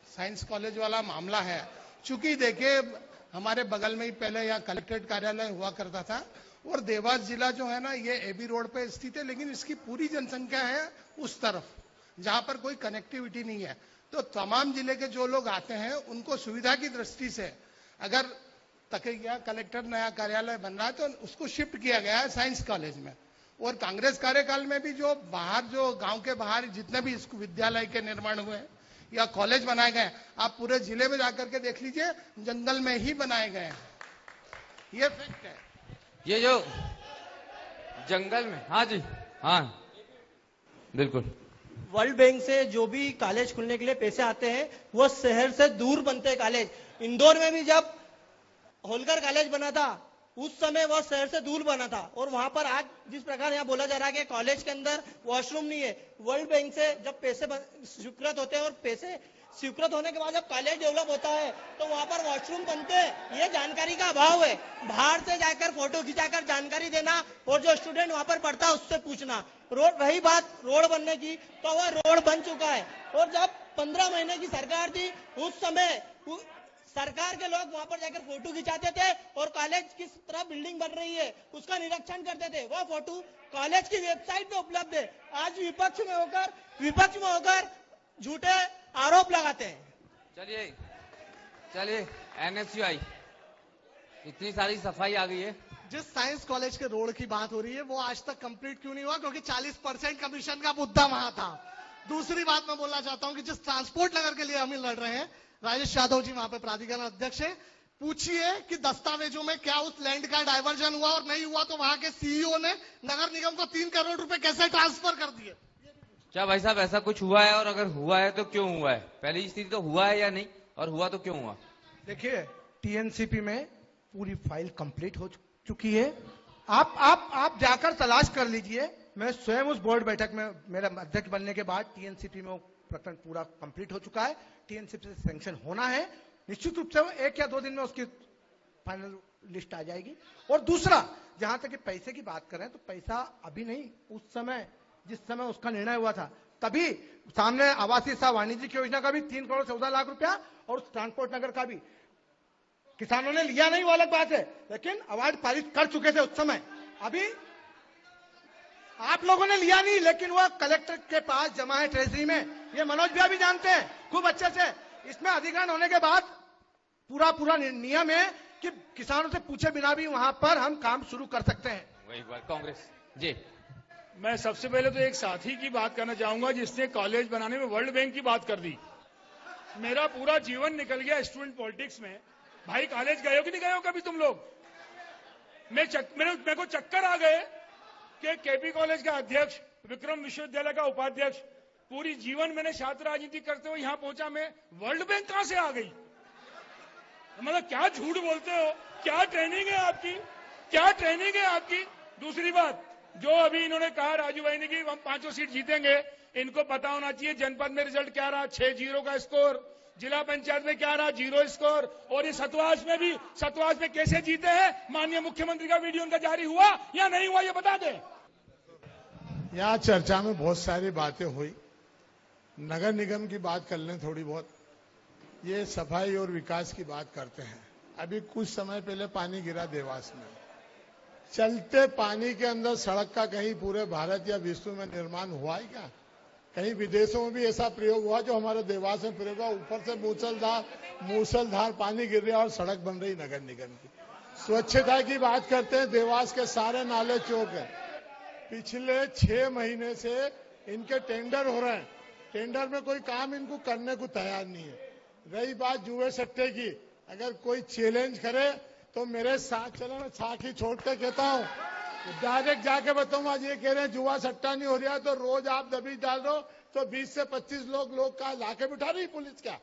साइंस कॉलेज वाला मामला है, चूंकि देखिए हमारे बगल में ही पहले यहाँ कलेक्ट्रेट कार्यालय हुआ करता था और देवास जिला जो है ना ये AB रोड पे स्थित है, लेकिन इसकी पूरी जनसंख्या है उस तरफ जहां पर कोई कनेक्टिविटी नहीं है। तो तमाम जिले के जो लोग आते हैं उनको सुविधा की दृष्टि से अगर तकैया कलेक्टर नया कार्यालय बन रहा है तो उसको शिफ्ट किया गया है साइंस कॉलेज में। और कांग्रेस कार्यकाल में भी जो बाहर, जो गांव के बाहर जितने भी विद्यालय के निर्माण हुए या कॉलेज बनाए गए, आप पूरे जिले में जाकर के देख लीजिए, जंगल में ही बनाए गए हैं, ये फैक्ट है। ये जो जंगल में, हाँ जी, हाँ बिल्कुल, वर्ल्ड बैंक से जो भी कॉलेज खुलने के लिए पैसे आते हैं वो शहर से दूर बनते हैं कॉलेज। इंदौर में भी जब होलकर कॉलेज बना था उस समय वह शहर से दूर बना था, और वहां पर आज जिस प्रकार यहाँ बोला जा रहा है कि कॉलेज के अंदर वॉशरूम नहीं है, वर्ल्ड बैंक से जब पैसे स्वीकृत होते हैं और पैसे स्वीकृत होने के बाद जब कॉलेज डेवलप होता है तो वहां पर वॉशरूम बनते हैं, ये जानकारी का अभाव है। बाहर से जाकर फोटो खिंचाकर जानकारी देना और जो स्टूडेंट वहां पर पढ़ता है उससे पूछना, रोड, रही बात रोड बनने की, तो वह रोड बन चुका है। और जब 15 महीने की सरकार थी, उस समय सरकार के लोग वहां पर जाकर फोटो खिंचाते थे और कॉलेज किस तरह बिल्डिंग बन रही है उसका निरीक्षण करते थे। वह फोटो कॉलेज की वेबसाइट पे उपलब्ध है। आज विपक्ष में होकर झूठे आरोप लगाते हैं। चलिए NSUI, इतनी सारी सफाई आ गई है। जिस साइंस कॉलेज के रोड की बात हो रही है वो आज तक कंप्लीट क्यों नहीं हुआ? क्योंकि 40% कमीशन का मुद्दा वहां था। दूसरी बात मैं बोलना चाहता हूं कि जिस ट्रांसपोर्ट नगर के लिए हम लड़ रहे हैं, राजेश यादव जी वहां पे प्राधिकरण अध्यक्ष है, पूछिए कि दस्तावेजों में क्या उस लैंड का डाइवर्जन हुआ, और नहीं हुआ तो वहां के CEO ने नगर निगम को 3 करोड़ रुपए कैसे ट्रांसफर कर दिए? क्या भाई साहब ऐसा कुछ हुआ है, और अगर हुआ है तो क्यों हुआ है? पहली स्थिति तो हुआ है या नहीं, और हुआ तो क्यों हुआ? देखिए, TNCP में पूरी फाइल कंप्लीट हो चुकी है। आप जाकर तलाश कर लीजिए। मैं स्वयं उस बोर्ड बैठक में मेरा अध्यक्ष बनने के बाद TNCP में वो प्रकरण पूरा कंप्लीट हो चुका है। TNCP से सैंक्शन होना है, निश्चित रूप से 1 या 2 दिन में उसकी फाइनल लिस्ट आ जाएगी। और दूसरा, जहां तक पैसे की बात करें तो पैसा अभी नहीं, उस समय जिस समय उसका निर्णय हुआ था तभी सामने आवासीय सह वाणिज्यिक योजना का भी 3 करोड़ 14 लाख रुपया और ट्रांसपोर्ट नगर का भी किसानों ने लिया नहीं, वो अलग बात है, लेकिन अवार्ड पारित कर चुके थे उस समय। अभी आप लोगों ने लिया नहीं, लेकिन वह कलेक्टर के पास जमा है ट्रेजरी में। ये मनोज भैया भी जानते हैं खूब अच्छे से। इसमें अधिग्रहण होने के बाद पूरा नियम है कि किसानों से पूछे बिना भी वहां पर हम काम शुरू कर सकते हैं। वही बात कांग्रेस जी। मैं सबसे पहले तो एक साथी की बात करना चाहूंगा जिसने कॉलेज बनाने में वर्ल्ड बैंक की बात कर दी। मेरा पूरा जीवन निकल गया स्टूडेंट पॉलिटिक्स में। भाई कॉलेज गए हो कि नहीं गए हो कभी तुम लोग? मेरे को चक्कर आ गए कि केपी कॉलेज का अध्यक्ष, विक्रम विश्वविद्यालय का उपाध्यक्ष, पूरी जीवन मैंने छात्र राजनीति करते हुए यहां पहुंचा, मैं वर्ल्ड बैंक कहां से आ गई? मतलब क्या झूठ बोलते हो? क्या ट्रेनिंग है आपकी? क्या ट्रेनिंग है आपकी? दूसरी बात, जो अभी इन्होंने कहा राजू भाई ने कि हम 5 सीट जीतेंगे, इनको पता होना चाहिए जनपद में रिजल्ट क्या रहा, 6-0 का स्कोर, जिला पंचायत में क्या रहा, 0 स्कोर, और ये सतवास में कैसे जीते हैं? माननीय मुख्यमंत्री का वीडियो उनका जारी हुआ या नहीं हुआ, ये बता दें। यहाँ चर्चा में बहुत सारी बातें हुई। नगर निगम की बात कर लें थोड़ी बहुत। ये सफाई और विकास की बात करते हैं। अभी कुछ समय पहले पानी गिरा देवास में। चलते पानी के अंदर सड़क का कहीं पूरे भारत या विश्व में निर्माण हुआ है क्या? कहीं विदेशों में भी ऐसा प्रयोग हुआ जो हमारे देवास में प्रयोग हुआ? ऊपर से मूसलधार पानी गिर रहा और सड़क बन रही नगर निगम की। स्वच्छता की बात करते हैं, देवास के सारे नाले चौक है। पिछले 6 महीने से इनके टेंडर हो रहे हैं, टेंडर में कोई काम इनको करने को तैयार नहीं है। रही बात जुए सट्टे की, अगर कोई चैलेंज करे तो मेरे साथ चलो, मैं साखी छोड़ के कहता हूँ, डायरेक्ट जाके बताऊंगा। ये कह रहे हैं जुआ सट्टा नहीं हो रहा, तो रोज आप दबी डाल रहे हो तो 20 से 25 लोग का लाके बिठा रही पुलिस। क्या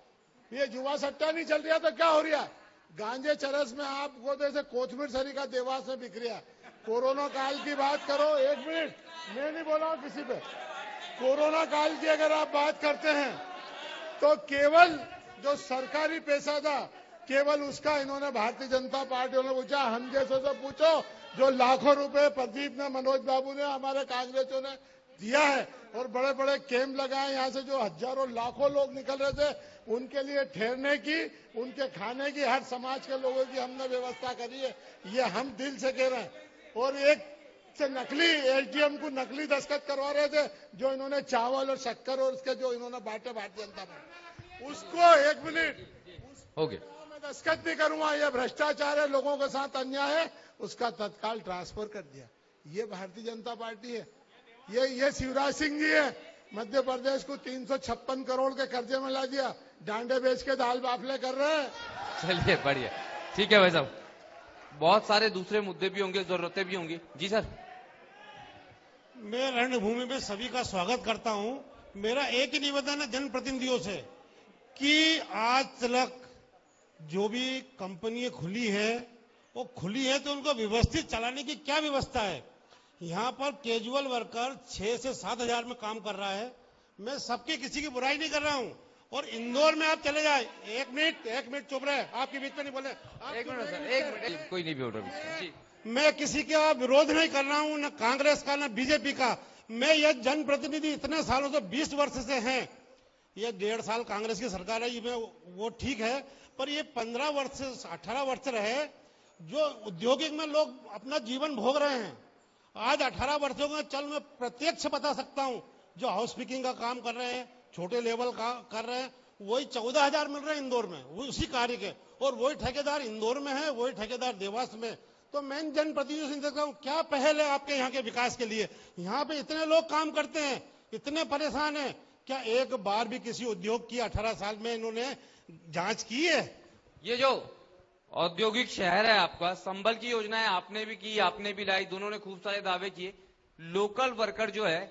ये जुआ सट्टा नहीं चल रहा तो क्या हो रहा है? गांजे चरस में आपको जैसे कोथमीर सरी का देवास में बिक रहा है। कोरोना काल की बात करो, 1 मिनट, मैं नहीं बोला हूं किसी पे। कोरोना काल की अगर आप बात करते हैं तो केवल जो सरकारी पैसा था, केवल उसका इन्होंने भारतीय जनता पार्टी ने पूछा। हम जैसे से पूछो, जो लाखों रुपए प्रदीप ने, मनोज बाबू ने, हमारे कांग्रेसियों ने दिया है, और बड़े बड़े कैंप लगाए, यहाँ से जो हजारों लाखों लोग निकल रहे थे, उनके लिए ठहरने की, उनके खाने की, हर समाज के लोगों की हमने व्यवस्था करी है। ये हम दिल से कह रहे हैं। और एक से नकली एसडीएम को नकली दस्तखत करवा रहे थे, जो इन्होंने चावल और शक्कर और उसके जो इन्होंने बांटे भारतीय जनता पार्टी, उसको 1 मिनट हो गया, मैं दस्तखत नहीं करूंगा, ये भ्रष्टाचार है, लोगों के साथ अन्याय है, उसका तत्काल ट्रांसफर कर दिया। ये भारतीय जनता पार्टी है। ये शिवराज सिंह जी है, मध्य प्रदेश को 356 करोड़ के कर्जे में ला दिया, डांडे बेच के दाल बाफले कर रहे हैं। चलिए बढ़िया, ठीक है भाई साहब। बहुत सारे दूसरे मुद्दे भी होंगे, जरूरतें भी होंगी। जी सर। मैं रणभूमि में सभी का स्वागत करता हूं। मेरा एक ही निवेदन है जनप्रतिनिधियों से कि आज तक जो भी कंपनियां खुली है वो खुली है तो उनको व्यवस्थित चलाने की क्या व्यवस्था है? यहाँ पर कैजुअल वर्कर 6 से 7 हजार में काम कर रहा है। मैं सबके किसी की बुराई नहीं कर रहा हूँ। और इंदौर में आप चले जाए, एक मिनट चुप रहे, आपके बीच में नहीं बोले। एक मिनट, कोई नहीं बोल रहा। मैं किसी का विरोध नहीं कर रहा हूँ, न कांग्रेस का न बीजेपी का। मैं ये जनप्रतिनिधि इतने सालों से 20 वर्ष से हैं, ये 1.5 साल कांग्रेस की सरकार है, ये वो ठीक है, पर ये 15 वर्ष से 18 वर्ष रहे जो औद्योगिक में लोग अपना जीवन भोग रहे हैं। आज 18 वर्षों में चल मैं प्रत्यक्ष बता सकता हूं, जो हाउस पिकिंग का काम कर रहे हैं, छोटे लेवल का कर रहे हैं, वही 14,000 मिल रहे हैं इंदौर में, वो उसी कार्य के, और वही ठेकेदार इंदौर में है, वही ठेकेदार देवास में। तो मैं जनप्रतिनिधियों से देखता हूँ क्या पहल है आपके यहाँ के विकास के लिए? यहाँ पे इतने लोग काम करते हैं, इतने परेशान हैं, क्या एक बार भी किसी उद्योग की 18 साल में इन्होंने जांच की है? ये जो औद्योगिक शहर है आपका, संबल की योजनाएं आपने भी की, आपने भी लाई, दोनों ने खूब सारे दावे किए। लोकल वर्कर जो है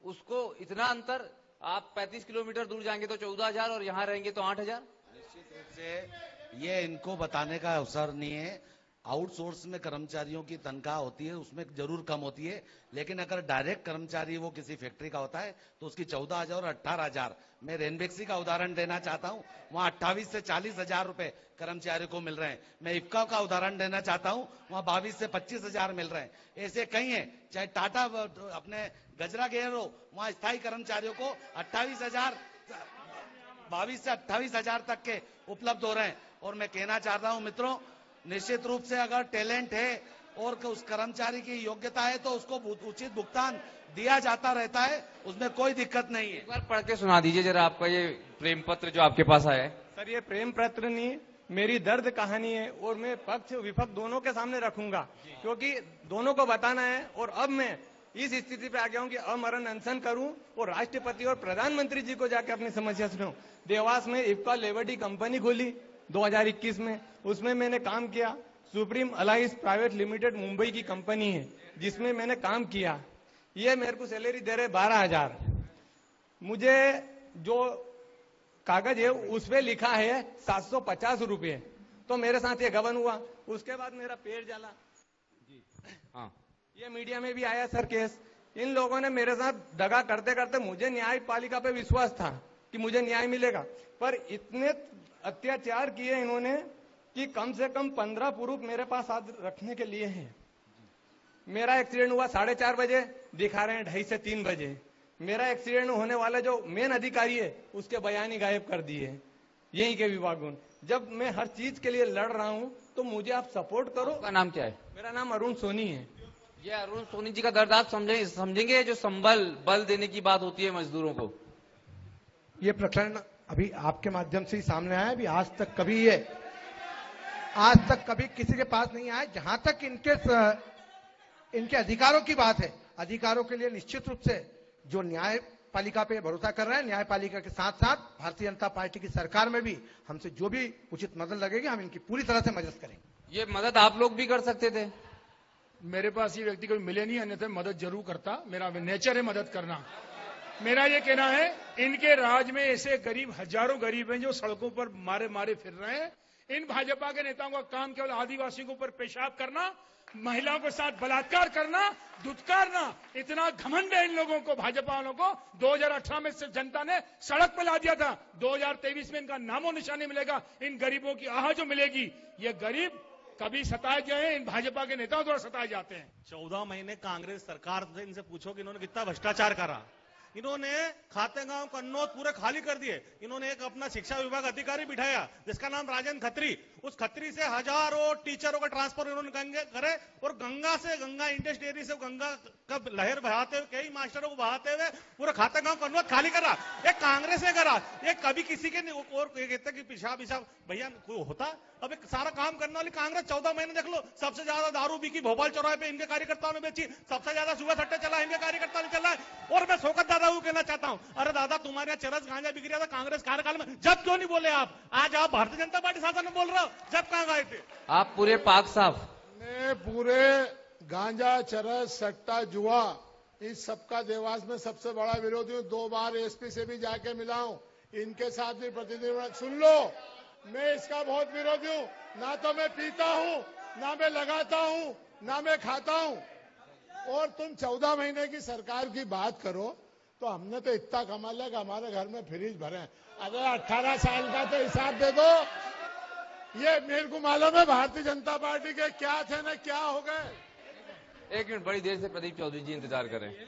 उसको इतना अंतर, आप 35 किलोमीटर दूर जाएंगे तो 14,000 और यहाँ रहेंगे तो 8,000। निश्चित रूप से ये इनको बताने का अवसर नहीं है। आउटसोर्स में कर्मचारियों की तनख्वाह होती है, उसमें जरूर कम होती है, लेकिन अगर डायरेक्ट कर्मचारी वो किसी फैक्ट्री का होता है तो उसकी 14,000 और 18,000। मैं रेनबेक्सी का उदाहरण देना चाहता हूं, वहां 28 से 40,000 रुपए कर्मचारी को मिल रहे हैं। मैं इफ्का का उदाहरण देना चाहता हूं, वहां 22 से 25,000 मिल रहे हैं। ऐसे कई हैं, चाहे टाटा अपने गजरा गेयर हो, वहां स्थायी कर्मचारियों को 28,000, 22 से 28,000 तक के उपलब्ध हो रहे हैं। और मैं कहना चाहता हूं मित्रों, निश्चित रूप से अगर टैलेंट है और उस कर्मचारी की योग्यता है तो उसको उचित भुगतान दिया जाता रहता है, उसमें कोई दिक्कत नहीं है। एक बार पढ़ के सुना दीजिए जरा आपका ये प्रेम पत्र जो आपके पास आया है। सर, ये प्रेम पत्र नहीं, मेरी दर्द कहानी है, और मैं पक्ष विपक्ष दोनों के सामने रखूंगा, क्योंकि दोनों को बताना है। और अब मैं इस स्थिति पे आ गया हूं कि अमरण अनशन करूं और राष्ट्रपति और प्रधानमंत्री जी को जाके अपनी समस्या सुनाऊं। देवास में इफ्का लेवर्टी कंपनी खोली 2021 में, उसमें मैंने काम किया। Supreme Alliance Private Limited Mumbai की कंपनी है जिसमें मैंने काम किया। ये मेरे को सैलरी दे रहे 12,000। मुझे जो कागज है उस पे लिखा है 750 रुपये। तो मेरे साथ ये गबन हुआ, उसके बाद मेरा पेड़ जला। हाँ, ये मीडिया में भी आया सर केस। इन लोगों ने मेरे साथ दगा करते करते, मुझे न्यायपालिका पे विश्वास था कि मुझे न्याय मिलेगा, पर इतने अत्याचार किए इन्होंने कि कम से कम 15 प्रूफ मेरे पास आज रखने के लिए हैं। मेरा एक्सीडेंट हुआ 4:30 बजे, दिखा रहे हैं 2:30 से 3 बजे। मेरा एक्सीडेंट होने वाला जो मेन अधिकारी है उसके बयान ही गायब कर दिए यहीं के विभागों। जब मैं हर चीज के लिए लड़ रहा हूं तो मुझे आप सपोर्ट करो। आपका नाम क्या है? मेरा नाम अरुण सोनी है। ये अरुण सोनी जी का दर्द आप समझेंगे जो संबल बल देने की बात होती है मजदूरों को। ये प्रकरण अभी आपके माध्यम से ही सामने आया, अभी आज तक कभी किसी के पास नहीं आया। जहां तक इनके अधिकारों की बात है, अधिकारों के लिए निश्चित रूप से जो न्यायपालिका पे भरोसा कर रहे हैं, न्यायपालिका के साथ साथ भारतीय जनता पार्टी की सरकार में भी हमसे जो भी उचित मदद लगेगी हम इनकी पूरी तरह से मदद करेंगे। ये मदद आप लोग भी कर सकते थे। मेरे पास ये व्यक्ति कभी मिले नहीं, अन्यथा मदद जरूर करता। मेरा नेचर है मदद करना। मेरा ये कहना है, इनके राज में ऐसे गरीब, हजारों गरीब हैं जो सड़कों पर मारे मारे फिर रहे हैं। इन भाजपा के नेताओं का काम केवल आदिवासियों के ऊपर पेशाब करना, महिलाओं के साथ बलात्कार करना, दुत्कारना। इतना घमंड है इन लोगों को, भाजपा वालों को। 2018 में सिर्फ जनता ने सड़क पर ला दिया था, 2023 में इनका नामो निशान नहीं मिलेगा। इन गरीबों की आह जो मिलेगी, ये गरीब कभी सताए गए हैं, इन भाजपा के नेताओं द्वारा सताए जाते हैं। 14 महीने कांग्रेस सरकार से इनसे पूछो कि इन्होंने कितना भ्रष्टाचार करा। इन्होंने खातेगांव कन्नौज पूरे खाली कर दिए। इन्होंने एक अपना शिक्षा विभाग अधिकारी बिठाया जिसका नाम राजेंद्र खत्री। उस खत्री से हजारों टीचरों का ट्रांसफर इन्होंने करे, और गंगा इंडस डेयरी से गंगा का लहर बहाते हुए, कई मास्टरों को बहाते हुए पूरा खातेगांव कन्नौज खाली करा। ये कांग्रेस ने करा, ये कभी किसी के नहीं। और कहते कि पिशाब भैया कोई होता। अब एक सारा काम करने वाली कांग्रेस 14 महीने देख लो, सबसे ज्यादा दारू बिकी भोपाल चौराहे पे इनके कार्यकर्ताओं ने बेची, सबसे ज्यादा सुबह सट्टे चला इनके कार्यकर्ताओं ने चला है। और मैं शौकत दादा को कहना चाहता हूं, अरे दादा तुम्हारे यहाँ चरस गांजा बिक रहा था कांग्रेस कार्यकाल में, जब क्यों नहीं बोले आप? आज आप भारतीय जनता पार्टी शासन में बोल रहे हो, जब कहां गए थे आप? पूरे पाक साफ। मैं पूरे गांजा, चरस, सट्टा, जुआ, इस सबका देवास में सबसे बड़ा विरोधी हूं। 2 बार एसपी से भी जाके मिला हूं, इनके साथ भी प्रतिनिधि। सुन लो, मैं इसका बहुत विरोधी हूं। ना तो मैं पीता हूं, ना मैं लगाता हूं, ना मैं खाता हूं। और तुम 14 महीने की सरकार की बात करो तो हमने तो इतना कमा लिया कि हमारे घर में फ्रिज भरे हैं। अगर 18 साल का तो हिसाब दे दो। ये मेरे को मालूम है भारतीय जनता पार्टी के क्या थे ना क्या हो गए। एक मिनट, बड़ी देर से प्रदीप चौधरी जी इंतजार कर रहे हैं।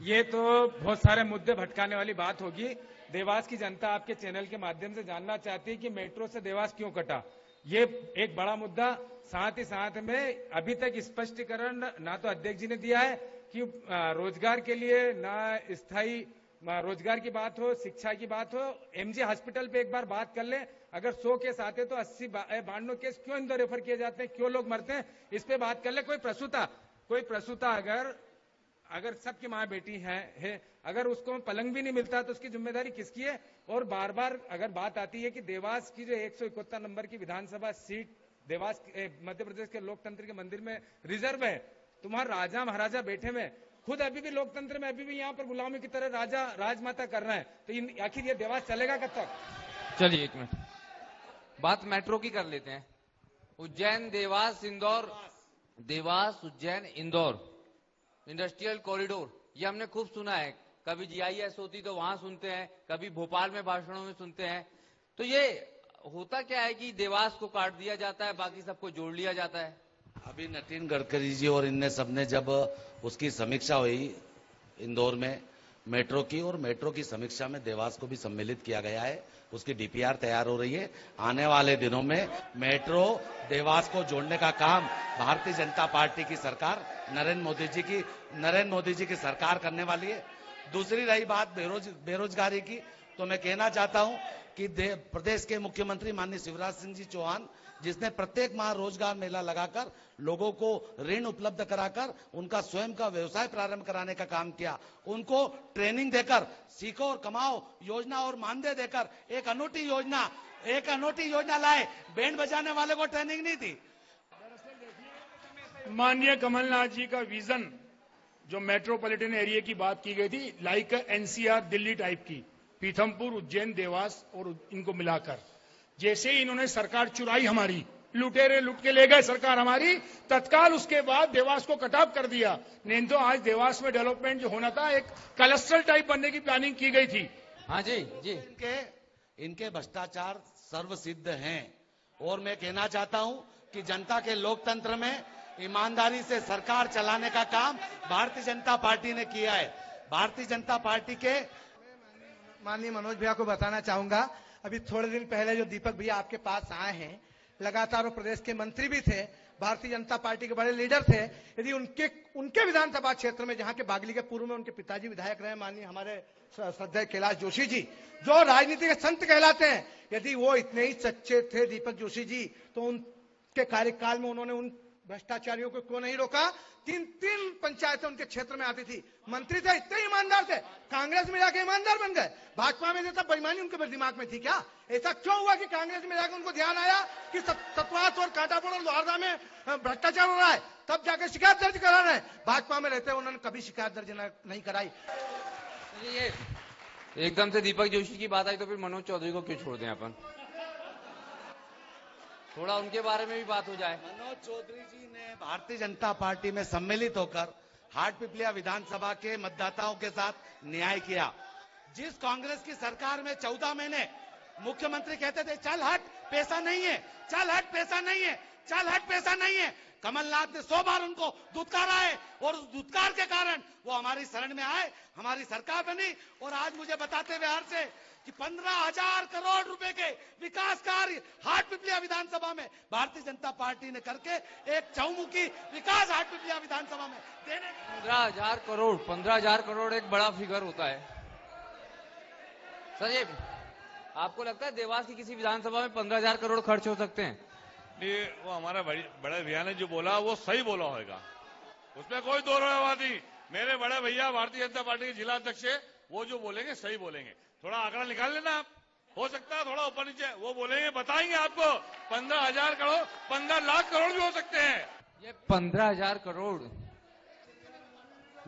ये तो बहुत सारे मुद्दे भटकाने वाली बात होगी। देवास की जनता आपके चैनल के माध्यम से जानना चाहती है कि मेट्रो से देवास क्यों कटा। ये एक बड़ा मुद्दा। साथ ही साथ में अभी तक स्पष्टीकरण ना तो अध्यक्ष जी ने दिया है कि रोजगार के लिए ना स्थायी रोजगार की बात हो, शिक्षा की बात हो। एमजी हॉस्पिटल पे एक बार बात कर ले, अगर 100 केस आते तो 80-92 केस क्यों इंदौर रेफर किए जाते हैं, क्यों लोग मरते हैं, इस पे बात कर ले। कोई प्रसूता अगर सबकी माँ बेटी है अगर उसको पलंग भी नहीं मिलता तो उसकी जिम्मेदारी किसकी है। और बार बार अगर बात आती है कि देवास की जो 171 नंबर की विधानसभा सीट देवास मध्य प्रदेश के लोकतंत्र के मंदिर में रिजर्व है, तुम्हारा राजा महाराजा बैठे में, खुद अभी भी लोकतंत्र में अभी भी यहाँ पर गुलामी की तरह राजा राजमाता कर रहे हैं, तो आखिर ये देवास चलेगा कब तक? चलिए एक मिनट, बात मेट्रो की कर लेते हैं। उज्जैन देवास इंदौर, देवास उज्जैन इंदौर इंडस्ट्रियल कॉरिडोर, ये हमने खूब सुना है। कभी जीआईएस होती तो वहां सुनते हैं, कभी भोपाल में भाषणों में सुनते हैं। तो ये होता क्या है कि देवास को काट दिया जाता है, बाकी सबको जोड़ लिया जाता है। अभी नितिन गडकरी जी और इनने सबने जब उसकी समीक्षा हुई इंदौर में मेट्रो की, और मेट्रो की समीक्षा में देवास को भी सम्मिलित किया गया है, उसकी डीपीआर तैयार हो रही है। आने वाले दिनों में मेट्रो देवास को जोड़ने का काम भारतीय जनता पार्टी की सरकार नरेंद्र मोदी जी की सरकार करने वाली है। दूसरी रही बात बेरोजगारी की, तो मैं कहना चाहता हूं कि प्रदेश के मुख्यमंत्री माननीय शिवराज सिंह जी चौहान, जिसने प्रत्येक माह रोजगार मेला लगाकर लोगों को ऋण उपलब्ध कराकर उनका स्वयं का व्यवसाय प्रारंभ कराने का काम किया, उनको ट्रेनिंग देकर सीखो और कमाओ योजना और मानदेय देकर एक अनूठी योजना लाए। बैंड बजाने वाले को ट्रेनिंग नहीं थी। माननीय कमलनाथ जी का विजन, जो मेट्रोपॉलिटन एरिया की बात की गई थी, लाइक एनसीआर दिल्ली टाइप की, पीथमपुर उज्जैन देवास और इनको मिलाकर, जैसे ही इन्होंने सरकार चुराई हमारी, लुटेरे लुट के ले गए सरकार हमारी, तत्काल उसके बाद देवास को कट ऑफ कर दिया। नहीं तो आज देवास में डेवलपमेंट जो होना था, एक क्लस्टर टाइप बनने की प्लानिंग की गई थी। हाँ जी जी, इनके भ्रष्टाचार सर्वसिद्ध हैं, और मैं कहना चाहता हूं कि जनता के लोकतंत्र में ईमानदारी से सरकार चलाने का काम भारतीय जनता पार्टी ने किया है। भारतीय जनता पार्टी के माननीय मनोज भैया को बताना चाहूंगा, अभी थोड़े दिन पहले जो दीपक भैया आपके पास आए हैं, लगातार वो प्रदेश के मंत्री भी थे, भारतीय जनता पार्टी के बड़े लीडर थे। यदि उनके विधानसभा क्षेत्र में, जहां के बागली के पूर्व में उनके पिताजी विधायक रहे माननीय हमारे श्रद्धेय कैलाश जोशी जी, जो राजनीति के संत कहलाते हैं, यदि वो इतने ही सच्चे थे दीपक जोशी जी, तो उनके कार्यकाल में उन्होंने उन भ्रष्टाचारियों को क्यों नहीं रोका? 3 पंचायतें उनके क्षेत्र में आती थी, मंत्री थे, इतने ईमानदार थे, कांग्रेस में जाके ईमानदार बन गए। भाजपा में तब बेईमानी उनके दिमाग में थी क्या? ऐसा क्यों हुआ कि कांग्रेस में जाकर उनको ध्यान आया कि सतवास और कांटापुर और लोहारदा में भ्रष्टाचार हो रहा है, तब जाकर शिकायत दर्ज करा रहे हैं। भाजपा में रहते उन्होंने कभी शिकायत दर्ज नहीं कराई। ये एकदम से दीपक जोशी की बात आई तो फिर मनोज चौधरी को क्यों छोड़ दें अपन? थोड़ा उनके बारे में भी बात हो जाए। मनोज चौधरी जी ने भारतीय जनता पार्टी में सम्मिलित होकर हाटपिपलिया विधानसभा के मतदाताओं के साथ न्याय किया। जिस कांग्रेस की सरकार में 14 महीने मुख्यमंत्री कहते थे चल हट पैसा नहीं है, चल हट पैसा नहीं है, चल हट पैसा नहीं है, कमलनाथ ने 100 बार उनको दुत्कारा है, और उस दुत्कार के कारण वो हमारी शरण में आए, हमारी सरकार बनी। और आज मुझे बताते हुए हर्ष है कि 15,000 करोड़ रुपए के विकास कार्य हाटपिपलिया विधानसभा में भारतीय जनता पार्टी ने करके एक चौमुखी विकास हाटपिपलिया विधानसभा में देने। 15,000 करोड़ एक बड़ा फिगर होता है। सर, ये आपको लगता है देवास की किसी विधानसभा में 15,000 करोड़ खर्च हो सकते हैं? नहीं, वो हमारा बड़े भैया ने जो बोला वो सही बोला होगा, उसमें कोई दो राय नहीं। मेरे बड़े भैया भारतीय जनता पार्टी के जिला अध्यक्ष है, वो जो बोलेंगे सही बोलेंगे। थोड़ा आंकड़ा निकाल लेना आप, हो सकता है थोड़ा ऊपर नीचे वो बोलेंगे, बताएंगे आपको। 15,000 करोड़ 15 लाख करोड़ भी हो सकते हैं। ये 15,000 करोड़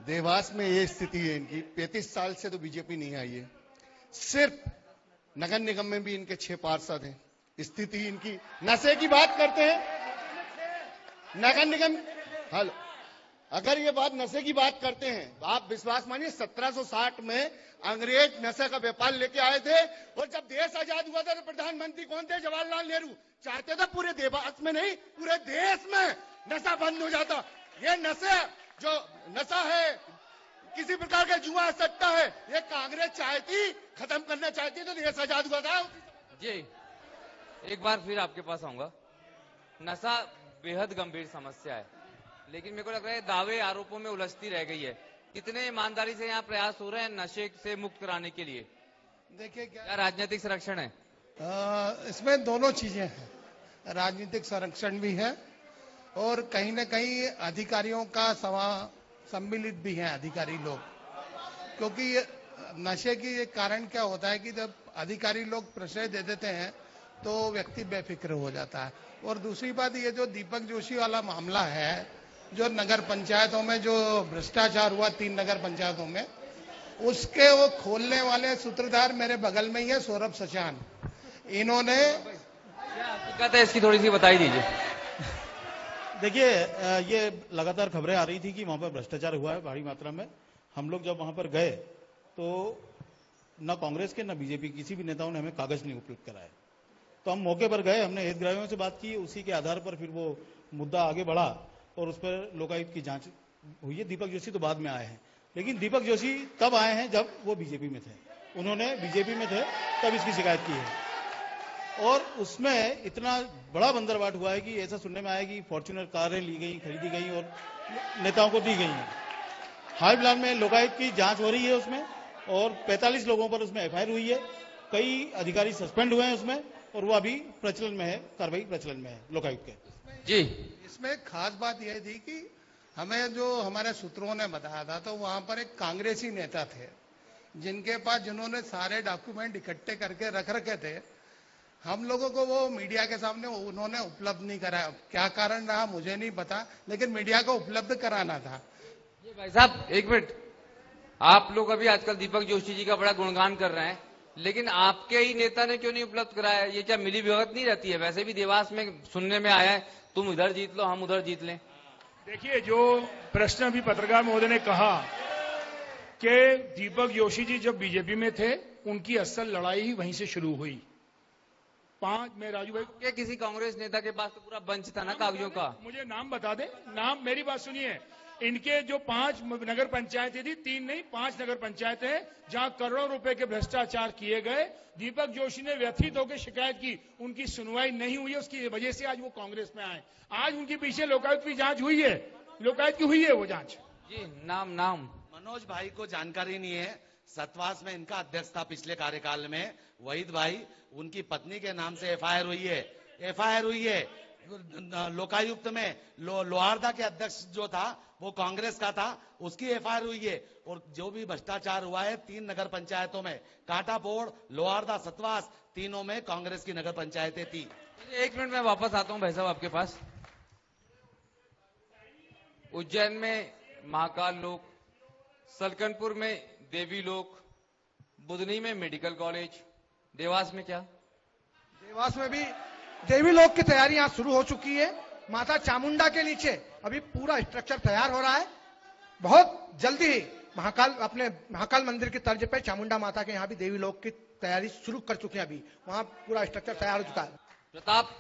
देवास में ये स्थिति है इनकी। 35 साल से तो बीजेपी नहीं आई है, सिर्फ नगर निगम में भी इनके 6 पार्षद हैं। स्थिति इनकी, नशे की बात करते हैं नगर निगम, हेलो, अगर ये बात नशे की बात करते हैं, आप विश्वास मानिए 1760 में अंग्रेज नशे का व्यापार लेके आए थे, और जब देश आजाद हुआ था तो प्रधानमंत्री कौन थे? जवाहरलाल नेहरू। चाहते थे पूरे देवास में नहीं, पूरे देश में नशा बंद हो जाता। ये नशा जो नशा है किसी प्रकार का जुआ सट्टा है, ये कांग्रेस चाहती खत्म करना चाहती तो देश आजाद हुआ था। जी, एक बार फिर आपके पास आऊंगा। नशा बेहद गंभीर समस्या है, लेकिन मेरे को लग रहा है दावे आरोपों में उलझती रह गई है। कितने ईमानदारी से यहाँ प्रयास हो रहे हैं नशे से मुक्त कराने के लिए? देखिए क्या राजनीतिक संरक्षण है? इसमें दोनों चीजें हैं, राजनीतिक संरक्षण भी है और कहीं न कहीं अधिकारियों का सम्मिलित भी है अधिकारी लोग, क्योंकि नशे की एक कारण क्या होता है कि जब अधिकारी लोग प्रश्रय दे देते हैं तो व्यक्ति बेफिक्र हो जाता है। और दूसरी बात ये जो दीपक जोशी वाला मामला है, जो नगर पंचायतों में जो भ्रष्टाचार हुआ 3 नगर पंचायतों में, उसके वो खोलने वाले सूत्रधार मेरे बगल में ही है, सौरभ सचान। इन्होंने क्या हकीकत है इसकी थोड़ी सी बताई दीजिए। देखिए, ये लगातार खबरें आ रही थी कि वहां पर भ्रष्टाचार हुआ है भारी मात्रा में। हम लोग जब वहां पर गए तो न कांग्रेस के न बीजेपी किसी भी नेताओं ने हमें कागज नहीं उपलब्ध कराया। तो हम मौके पर गए, हमने हितग्राहियों से बात की, उसी के आधार पर फिर वो मुद्दा आगे बढ़ा और उस पर लोकायुक्त की जांच हुई है। दीपक जोशी तो बाद में आए हैं, लेकिन दीपक जोशी तब आए हैं जब वो बीजेपी में थे। उन्होंने बीजेपी में थे तब इसकी शिकायत की है और उसमें इतना बड़ा बंदरबाट हुआ है कि ऐसा सुनने में आया कि फॉर्च्यूनर कारें ली गई, खरीदी गई और नेताओं को दी गई हैं। हाल फिलहाल में लोकायुक्त की जांच हो रही है उसमें और 45 लोगों पर उसमें एफआईआर हुई है। कई अधिकारी सस्पेंड हुए हैं उसमें और वो अभी प्रचलन में है, कार्रवाई प्रचलन में है लोकायुक्त के। जी, इसमें खास बात यह थी कि हमें जो हमारे सूत्रों ने बताया था तो वहां पर एक कांग्रेसी नेता थे जिन्होंने सारे डॉक्यूमेंट इकट्ठे करके रख रखे थे। हम लोगों को वो मीडिया के सामने उन्होंने उपलब्ध नहीं कराया। क्या कारण रहा मुझे नहीं पता, लेकिन मीडिया को उपलब्ध कराना था। ये भाई साहब एक मिनट, आप लोग अभी आजकल दीपक जोशी जी का बड़ा गुणगान कर रहे हैं, लेकिन आपके ही नेता ने क्यों नहीं उपलब्ध कराया? ये क्या मिली भगत नहीं रहती है? वैसे भी देवास में सुनने में आया है तुम इधर जीत लो हम उधर जीत लें। देखिए, जो प्रश्न अभी पत्रकार महोदय ने कहा कि दीपक जोशी जी जब बीजेपी में थे उनकी असल लड़ाई ही वहीं से शुरू हुई। मैं राजू भाई के किसी कांग्रेस नेता के पास तो पूरा बंच था ना कागजों का। मुझे नाम बता दे, नाम, मेरी बात सुनिए। इनके जो 5 नगर पंचायतें थी, 3 नहीं 5 नगर पंचायतें हैं जहां करोड़ों रुपए के भ्रष्टाचार किए गए। दीपक जोशी ने व्यथित होकर शिकायत की, उनकी सुनवाई नहीं हुई, उसकी वजह से आज वो कांग्रेस में आए। आज उनके पीछे लोकायुक्त की जांच हुई है, लोकायुक्त की हुई है वो जांच। जी, नाम मनोज भाई को जानकारी नहीं है। सतवास में इनका अध्यक्ष था पिछले कार्यकाल में वहीद भाई, उनकी पत्नी के नाम से एफआईआर हुई है। लोकायुक्त में लोहारदा के अध्यक्ष जो था वो कांग्रेस का था, उसकी एफआईआर हुई है। और जो भी भ्रष्टाचार हुआ है 3 नगर पंचायतों में, कांटापोड़, लोहारदा, सतवास, तीनों में कांग्रेस की नगर पंचायतें थी। एक मिनट में वापस आता हूं भाई साहब आपके पास। उज्जैन में महाकाल लोक, सलकनपुर में देवी लोक, बुधनी में मेडिकल कॉलेज, देवास में क्या? देवास में भी देवी लोक की तैयारी यहाँ शुरू हो चुकी है। माता चामुंडा के नीचे अभी पूरा स्ट्रक्चर तैयार हो रहा है। बहुत जल्दी ही महाकाल मंदिर की तर्ज पे चामुंडा माता के यहाँ भी देवी लोक की तैयारी शुरू कर चुके हैं। अभी वहाँ पूरा स्ट्रक्चर तैयार हो चुका है। प्रताप,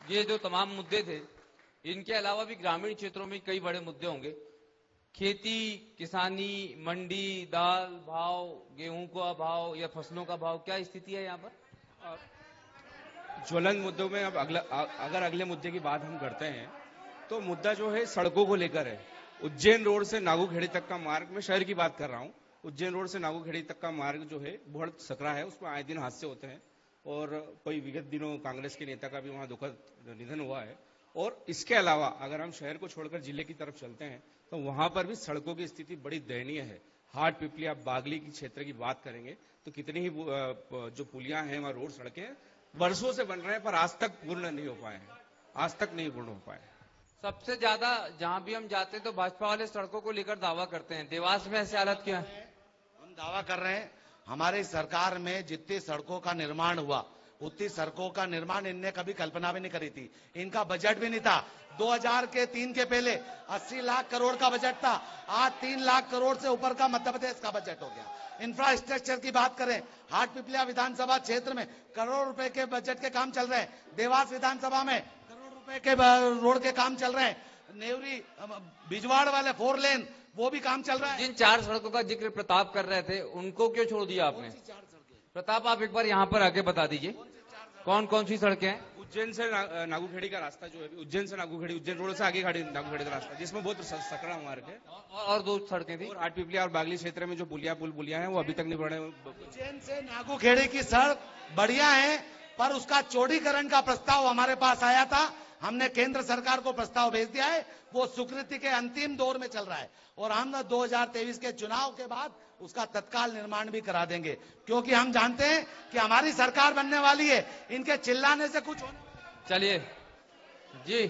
ये जो तमाम मुद्दे थे, इनके अलावा भी ग्रामीण क्षेत्रों में कई बड़े मुद्दे होंगे। खेती, किसानी, मंडी, दाल भाव, गेहूं का भाव या फसलों का भाव, क्या स्थिति है यहाँ पर? ज्वलंत मुद्दों में अब अगर अगले मुद्दे की बात हम करते हैं तो मुद्दा जो है सड़कों को लेकर है। उज्जैन रोड से नागूखेड़ी तक का मार्ग, मैं शहर की बात कर रहा हूँ, उज्जैन रोड से नागूखेड़ी तक का मार्ग जो है बहुत सकरा है, उसमें आए दिन हादसे होते हैं और कोई विगत दिनों कांग्रेस के नेता का भी वहां दुखद निधन हुआ है। और इसके अलावा अगर हम शहर को छोड़कर जिले की तरफ चलते हैं तो वहां पर भी सड़कों की स्थिति बड़ी दयनीय है। हाट पिपलिया बागली की क्षेत्र की बात करेंगे तो कितनी ही जो पुलियां हैं वहां रोड सड़कें वर्षों से बन रहे हैं पर आज तक पूर्ण नहीं हो पाए। सबसे ज्यादा जहां भी हम जाते हैं तो भाजपा वाले सड़कों को लेकर दावा करते हैं। देवास में ऐसी हालत क्या है? हम दावा कर रहे हैं हमारी सरकार में जितनी सड़कों का निर्माण हुआ उतनी सड़कों का निर्माण इनने कभी कल्पना भी नहीं करी थी। इनका बजट भी नहीं था। 2003 के पहले 80 लाख करोड़ का बजट था, आज 3 लाख करोड़ से ऊपर का मध्य प्रदेश का बजट हो गया। इंफ्रास्ट्रक्चर की बात करें, हाट पिपलिया विधानसभा क्षेत्र में करोड़ रुपए के बजट के काम चल रहे हैं। देवास विधानसभा में करोड़ रुपए के रोड के काम चल रहे हैं। नेवरी बिजवाड़ वाले 4 लेन वो भी काम चल रहा है। जिन 4 सड़कों का जिक्र प्रताप कर रहे थे उनको क्यों छोड़ दिया आपने? प्रताप आप एक बार यहाँ पर आके बता दीजिए कौन कौन सी सड़कें हैं? उज्जैन से नागूखेड़ी का रास्ता जो है, उज्जैन से नागूखेड़ी, उज्जैन रोड से आगे नागूखेड़ी का रास्ता, जिसमें बहुत सकड़ा मार्ग है। और 2 सड़कें थी, और हाटपिपलिया और बागली क्षेत्र में जो पुलिया हैं वो अभी तक नहीं बने। उज्जैन से नागूखेड़ी की सड़क बढ़िया है, पर उसका चौड़ीकरण का प्रस्ताव हमारे पास आया था। हमने केंद्र सरकार को प्रस्ताव भेज दिया है, वो स्वीकृति के अंतिम दौर में चल रहा है और हम 2023 के चुनाव के बाद उसका तत्काल निर्माण भी करा देंगे, क्योंकि हम जानते हैं कि हमारी सरकार बनने वाली है, इनके चिल्लाने से कुछ होने। चलिए जी,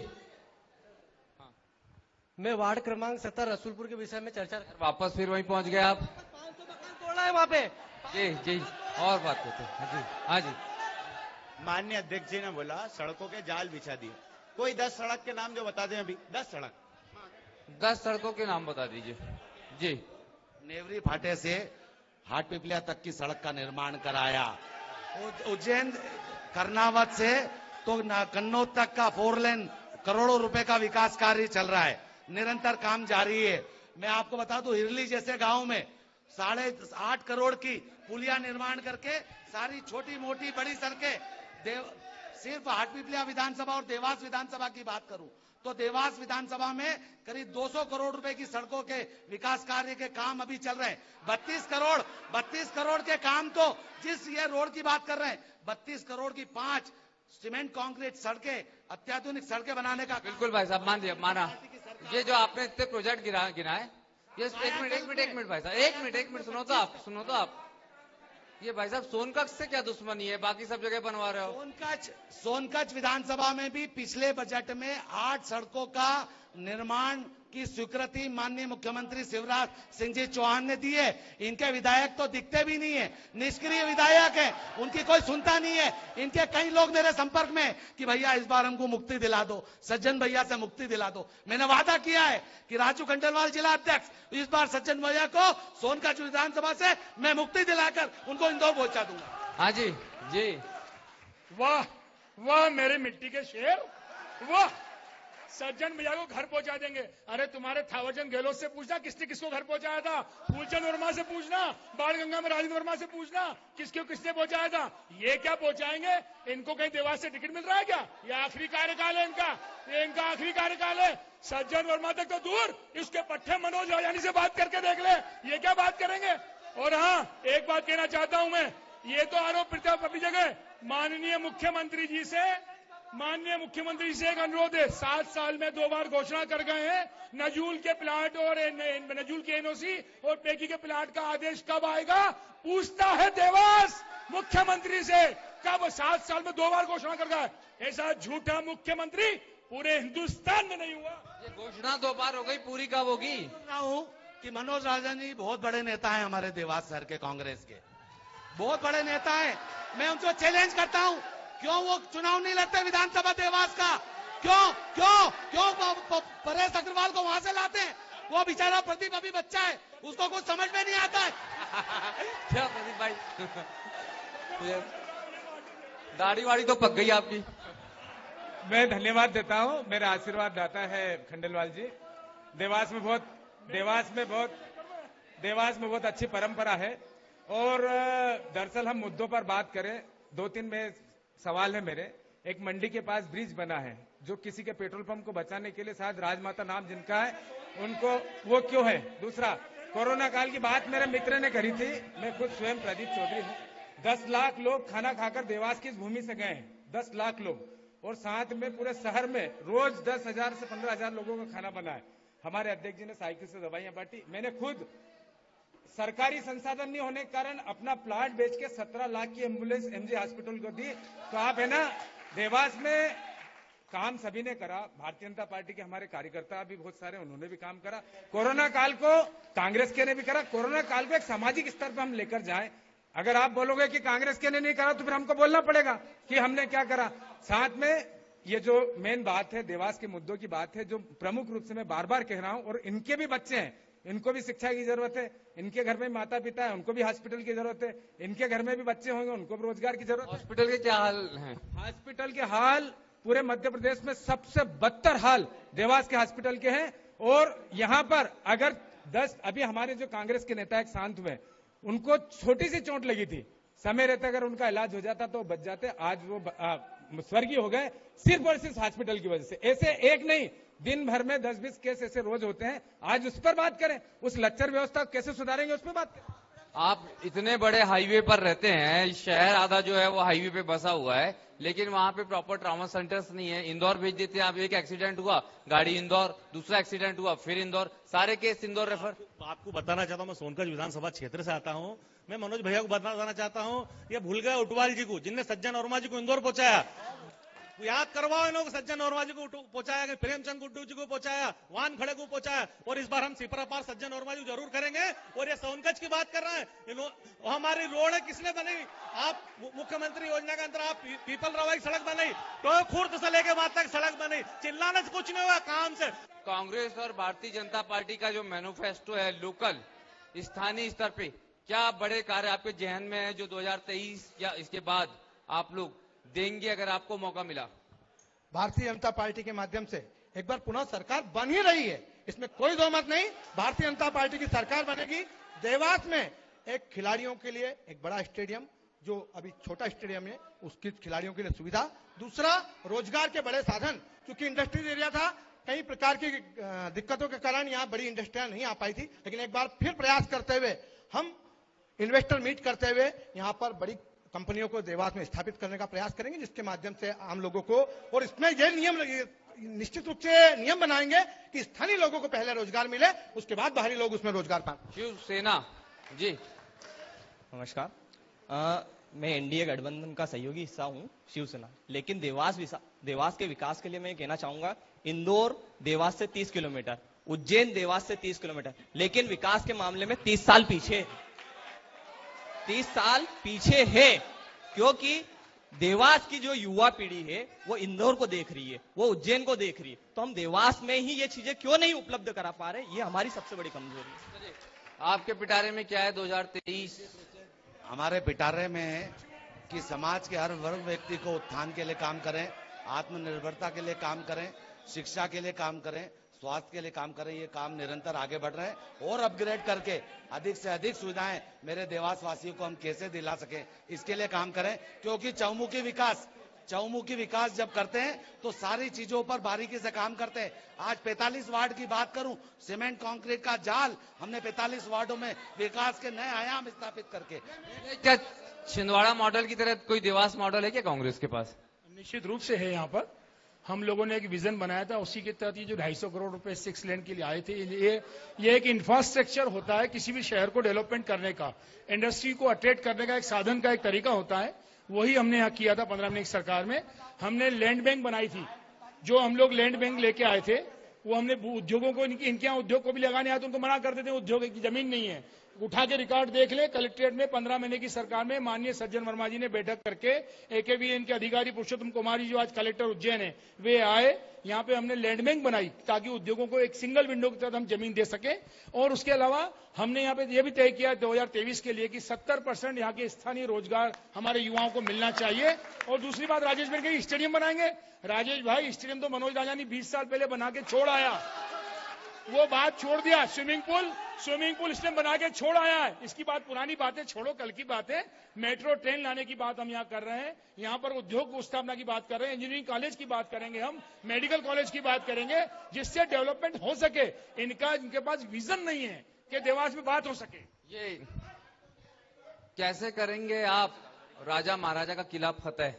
मैं वार्ड क्रमांक 17 रसूलपुर के विषय में चर्चा। वापस फिर वहीं पहुंच गए आप। 500 मकान तोड़ा है वहाँ पे। जी जी, और बात करते हैं। जी हाँ जी, माननीय अध्यक्ष जी ने बोला सड़कों के जाल बिछा दिए। कोई 10 सड़क के नाम जो बता दें अभी, 10 सड़कों के नाम बता दीजिए। जी, नेवरी फाटे से हाटपिपलिया तक की सड़क का निर्माण कराया। उज्जैन कर्नावत से तो कन्नौज तक का 4 लेन करोड़ों रुपए का विकास कार्य चल रहा है, निरंतर काम जारी है। मैं आपको बता दूं, हिरली जैसे गांव में 8.5 करोड़ की पुलिया निर्माण करके सारी छोटी मोटी बड़ी सड़कें, सिर्फ हाटपिपलिया विधानसभा और देवास विधानसभा की बात करूं तो देवास विधानसभा में करीब 200 करोड़ रुपए की सड़कों के विकास कार्य के काम अभी चल रहे हैं। 32 करोड़ के काम तो जिस ये रोड की बात कर रहे हैं, 32 करोड़ की 5 सीमेंट कंक्रीट सड़कें, अत्याधुनिक सड़कें बनाने का। बिल्कुल भाई साहब, मान दिया, माना। ये जो आपने इतने प्रोजेक्ट गिनाए, ये एक मिनट भाई साहब, एक मिनट सुनो तो आप। ये भाई साहब सोनकच्छ से क्या दुश्मनी है, बाकी सब जगह बनवा रहे हो? सोनकच्छ विधानसभा में भी पिछले बजट में 8 सड़कों का निर्माण की स्वीकृति माननीय मुख्यमंत्री शिवराज सिंह जी चौहान ने दी है। इनके विधायक तो दिखते भी नहीं है, निष्क्रिय विधायक है, उनकी कोई सुनता नहीं है। इनके कई लोग मेरे संपर्क में कि भैया इस बार हमको मुक्ति दिला दो, सज्जन भैया से मुक्ति दिला दो। मैंने वादा किया है कि राजू खंडेलवाल जिला अध्यक्ष, इस बार सज्जन भैया को सोनकच्छ विधानसभा से मैं मुक्ति दिलाकर उनको इंदौर पहुंचा दूंगा। हाँ जी जी, वाह वाह मेरे मिट्टी के शेर, वाह। सज्जन भैया को घर पहुंचा देंगे। अरे तुम्हारे थावरचंद गहलोत से पूछना किसने किसको घर पहुंचाया था, फूलचंद वर्मा से पूछना, बाण गंगा में राजेंद्र वर्मा से पूछना किसने पहुंचाया था। ये क्या पहुंचाएंगे? इनको कहीं देवास से टिकट मिल रहा है क्या? ये आखिरी कार्यकाल है इनका आखिरी कार्यकाल है। सज्जन वर्मा तक तो दूर, इसके पट्टे मनोज राजानी से बात करके देख ले, ये क्या बात करेंगे। और हाँ, एक बात कहना चाहता हूं मैं, ये तो आरोप प्रत्यारोप अपनी जगह। माननीय मुख्यमंत्री जी से एक अनुरोध है, 7 साल में 2 बार घोषणा कर गए हैं, नजूल के प्लाट और नजूल के एनओसी और पेकी के प्लाट का आदेश कब आएगा, पूछता है देवास मुख्यमंत्री से। कब 7 साल में 2 बार घोषणा कर गए? ऐसा झूठा मुख्यमंत्री पूरे हिंदुस्तान में नहीं हुआ। ये घोषणा 2 बार हो गई, पूरी कब होगी? कि मनोज राजानी बहुत बड़े नेता हैं हमारे देवास शहर के, कांग्रेस के बहुत बड़े नेता हैं। मैं उनको चैलेंज करता हूं, क्यों वो चुनाव नहीं लड़ते विधानसभा देवास का? क्यों परेश अग्रवाल को वहां से लाते हैं? वो बेचारा प्रदीप अभी बच्चा है, उसको कुछ समझ में नहीं आता है। क्या प्रदीप भाई, दाढ़ी वाड़ी तो पक गई आपकी। मैं धन्यवाद देता हूं, मेरा आशीर्वाद दाता है खंडेलवाल जी। देवास में बहुत अच्छी परंपरा है। और दरअसल हम मुद्दों पर बात करें, 2-3 में सवाल है मेरे। एक मंडी के पास ब्रिज बना है जो किसी के पेट्रोल पंप को बचाने के लिए, शायद राजमाता नाम जिनका है उनको, वो क्यों है? दूसरा, कोरोना काल की बात मेरे मित्र ने करी थी, मैं खुद स्वयं प्रदीप चौधरी हूं। 10 लाख लोग खाना खाकर देवास की इस भूमि से गए हैं, 10 लाख लोग, और साथ में पूरे शहर में रोज 10,000 से 15,000 लोगों का खाना बना है। हमारे अध्यक्ष जी ने साइकिल से दवाइयां बांटी। मैंने खुद सरकारी संसाधन नहीं होने के कारण अपना प्लाट बेच के 17 लाख की एम्बुलेंस एमजी हॉस्पिटल को दी। तो आप है ना, देवास में काम सभी ने करा, भारतीय जनता पार्टी के हमारे कार्यकर्ता भी बहुत सारे, उन्होंने भी काम करा। कोरोना काल को कांग्रेस के ने भी करा। कोरोना काल को एक सामाजिक स्तर पर हम लेकर जाएं। अगर आप बोलोगे कि कांग्रेस के ने नहीं करा तो फिर हमको बोलना पड़ेगा कि हमने क्या करा। साथ में ये जो मेन बात है, देवास के मुद्दों की बात है, जो प्रमुख रूप से मैं बार बार कह रहा हूं, और इनके भी बच्चे हैं, इनको भी शिक्षा की जरूरत है, इनके घर में माता पिता है, उनको भी हॉस्पिटल की जरूरत है, इनके घर में भी बच्चे होंगे, उनको भी रोजगार की जरूरत है। हॉस्पिटल के क्या हाल है? हॉस्पिटल के हाल पूरे मध्य प्रदेश में सबसे बदतर हाल देवास के हॉस्पिटल के हैं। और यहां पर अगर अभी हमारे जो कांग्रेस के नेता एक शांत हुए, उनको छोटी सी चोट लगी थी, समय रहता अगर उनका इलाज हो जाता तो बच जाते। आज वो स्वर्गीय हो गए सिर्फ और सिर्फ हॉस्पिटल की वजह से। ऐसे एक नहीं, दिन भर में 10-20 केस ऐसे रोज होते हैं। आज उस पर बात करें, उस लच्चर व्यवस्था कैसे सुधारेंगे उस पर बात करें। आप इतने बड़े हाईवे पर रहते हैं, शहर आधा जो है वो हाईवे पे बसा हुआ है, लेकिन वहां पे प्रॉपर ट्रॉमा सेंटर्स नहीं है। इंदौर भेज देते हैं आप, एक एक्सीडेंट हुआ गाड़ी इंदौर, दूसरा एक्सीडेंट हुआ फिर इंदौर, सारे केस इंदौर रेफर। आपको बताना चाहता हूं, मैं सोनकच विधानसभा क्षेत्र से आता हूं। मैं मनोज भैया को बताना चाहता हूं, ये भूल गए उटवाल जी को, जिनने सज्जन वर्मा जी को इंदौर पहुंचाया। याद करवाओ इन्होंने, सज्जन वर्मा जी को पहुंचाया, प्रेमचंद गुड्डू जी को पहुंचाया, वान खड़े को पहुंचाया, और इस बार हम सिपरा पार सज्जन वर्मा जी जरूर करेंगे। और ये सोनकच की बात कर रहे हैं, हमारी रोड है किसने बनाई? आप मुख्यमंत्री योजना के अंदर आप पीपल रवाई सड़क बनाई, तो खुर्द से लेके वहां तक सड़क बनाई, चिल्लाने से कुछ नहीं हुआ काम से। कांग्रेस और भारतीय जनता पार्टी का जो मैनिफेस्टो है लोकल स्थानीय स्तर पे, क्या बड़े कार्य आपके जहन में है जो 2023 या इसके बाद आप लोग देंगे अगर आपको मौका मिला? भारतीय जनता पार्टी के माध्यम से एक बार पुनः सरकार बन ही रही है, इसमें कोई दो मत नहीं। भारतीय जनता पार्टी की सरकार बनेगी। देवास में एक खिलाड़ियों के लिए एक बड़ा स्टेडियम, जो अभी छोटा स्टेडियम है, उसकी खिलाड़ियों के लिए सुविधा। दूसरा, रोजगार के बड़े साधन, क्योंकि इंडस्ट्रियल एरिया था, कई प्रकार की दिक्कतों के कारण यहाँ बड़ी इंडस्ट्रियां नहीं आ पाई थी, लेकिन एक बार फिर प्रयास करते हुए हम इन्वेस्टर मीट करते हुए यहाँ पर बड़ी कंपनियों को देवास में स्थापित करने का प्रयास करेंगे, जिसके माध्यम से आम लोगों को, और इसमें ये नियम निश्चित रूप से नियम बनाएंगे कि स्थानीय लोगों को पहले रोजगार मिले, उसके बाद बाहरी लोग उसमें रोजगार पाएं। शिवसेना जी नमस्कार। मैं एनडीए गठबंधन का सहयोगी हिस्सा हूं, शिवसेना। लेकिन देवास के विकास के लिए मैं कहना चाहूंगा, इंदौर देवास से 30 किलोमीटर, उज्जैन देवास से 30 किलोमीटर, लेकिन विकास के मामले में 30 साल पीछे है, क्योंकि देवास की जो युवा पीढ़ी है वो इंदौर को देख रही है, वो उज्जैन को देख रही है। तो हम देवास में ही ये चीजें क्यों नहीं उपलब्ध करा पा रहे, ये हमारी सबसे बड़ी कमजोरी है। आपके पिटारे में क्या है 2023? हमारे पिटारे में है कि समाज के हर वर्ग व्यक्ति को उत्थान के लिए काम करें, आत्मनिर्भरता के लिए काम करें, शिक्षा के लिए काम करें, स्वास्थ्य के लिए काम करें। ये काम निरंतर आगे बढ़ रहे हैं और अपग्रेड करके अधिक से अधिक सुविधाएं मेरे देवास वासियों को हम कैसे दिला सके, इसके लिए काम करें। क्योंकि चौमुखी विकास जब करते हैं तो सारी चीजों पर बारीकी से काम करते हैं। आज 45 वार्ड की बात करूं, सीमेंट कंक्रीट का जाल हमने 45 वार्डों में विकास के नए आयाम स्थापित करके। क्या छिंदवाड़ा मॉडल की तरह कोई देवास मॉडल है क्या कांग्रेस के पास? निश्चित रूप से है। यहाँ पर हम लोगों ने एक विजन बनाया था, उसी के तहत ये जो 250 करोड़ रुपए 6 लेन के लिए आए थे, ये एक इंफ्रास्ट्रक्चर होता है किसी भी शहर को डेवलपमेंट करने का, इंडस्ट्री को अट्रैक्ट करने का एक साधन का एक तरीका होता है। वही हमने यहाँ किया था 15 महीने की सरकार में। हमने लैंड बैंक बनाई थी, जो हम लोग लैंड बैंक लेके आए थे वो हमने उद्योगों को, इनके यहाँ उद्योग को भी लगाने आए तो उनको मना कर देते हैं, उद्योग की जमीन नहीं है। उठा के रिकॉर्ड देख ले, कलेक्ट्रेट में 15 महीने की सरकार में माननीय सज्जन वर्मा जी ने बैठक करके AKBN के अधिकारी पुरुषोत्तम कुमार जी जो आज कलेक्टर उज्जैन है, वे आए, यहाँ पे हमने लैंड बैंक बनाई ताकि उद्योगों को एक सिंगल विंडो के तहत हम जमीन दे सके। और उसके अलावा हमने यहाँ पे ये भी तय किया 2023 के लिए कि 70% यहाँ के स्थानीय रोजगार हमारे युवाओं को मिलना चाहिए। और दूसरी बात, राजेश भाई के स्टेडियम बनाएंगे। राजेश भाई, स्टेडियम तो मनोज राजानी 20 साल पहले बना के छोड़ आया, वो बात छोड़ दिया। स्विमिंग पूल स्टेडियम बना के छोड़ आया है। इसकी बात, पुरानी बातें छोड़ो, कल की बात है। मेट्रो ट्रेन लाने की बात हम यहाँ कर रहे हैं, यहाँ पर उद्योग स्थापना की बात कर रहे हैं, इंजीनियरिंग कॉलेज की बात करेंगे, हम मेडिकल कॉलेज की बात करेंगे, जिससे डेवलपमेंट हो सके। इनके पास विजन नहीं है कि देवास में बात हो सके। ये कैसे करेंगे आप राजा महाराजा का किला फतेह?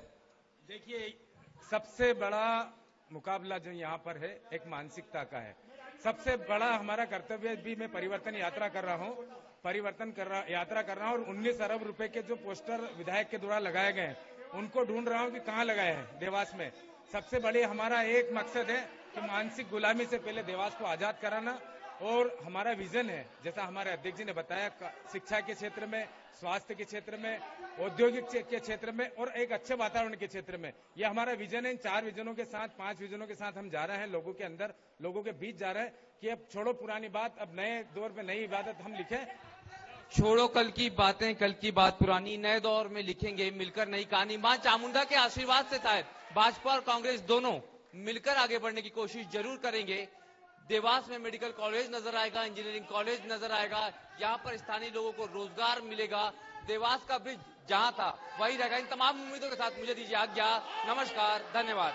देखिए, सबसे बड़ा मुकाबला जो यहाँ पर है एक मानसिकता का है। सबसे बड़ा हमारा कर्तव्य भी, मैं परिवर्तन यात्रा कर रहा हूँ और 19 अरब रुपए के जो पोस्टर विधायक के द्वारा लगाए गए हैं उनको ढूंढ रहा हूँ कि कहाँ लगाए हैं देवास में। सबसे बड़ी हमारा एक मकसद है कि मानसिक गुलामी से पहले देवास को आजाद कराना, और हमारा विजन है, जैसा हमारे अध्यक्ष जी ने बताया, शिक्षा के क्षेत्र में, स्वास्थ्य के क्षेत्र में, औद्योगिक के क्षेत्र में और एक अच्छे वातावरण के क्षेत्र में। ये हमारा विजन है। इन 4 विजनों के साथ, 5 विजनों के साथ हम जा रहे हैं, लोगों के अंदर, लोगों के बीच जा रहे हैं कि अब छोड़ो पुरानी बात, अब नए दौर में नई इबादत हम लिखें। छोड़ो कल की बातें, कल की बात पुरानी, नए दौर में लिखेंगे मिलकर नई कहानी। मां चामुंडा के आशीर्वाद से शायद भाजपा और कांग्रेस दोनों मिलकर आगे बढ़ने की कोशिश जरूर करेंगे। देवास में मेडिकल कॉलेज नजर आएगा, इंजीनियरिंग कॉलेज नजर आएगा, यहाँ पर स्थानीय लोगों को रोजगार मिलेगा। देवास का ब्रिज जहां था वही रहेगा। इन तमाम उम्मीदों के साथ मुझे दीजिए आज्ञा। नमस्कार, धन्यवाद।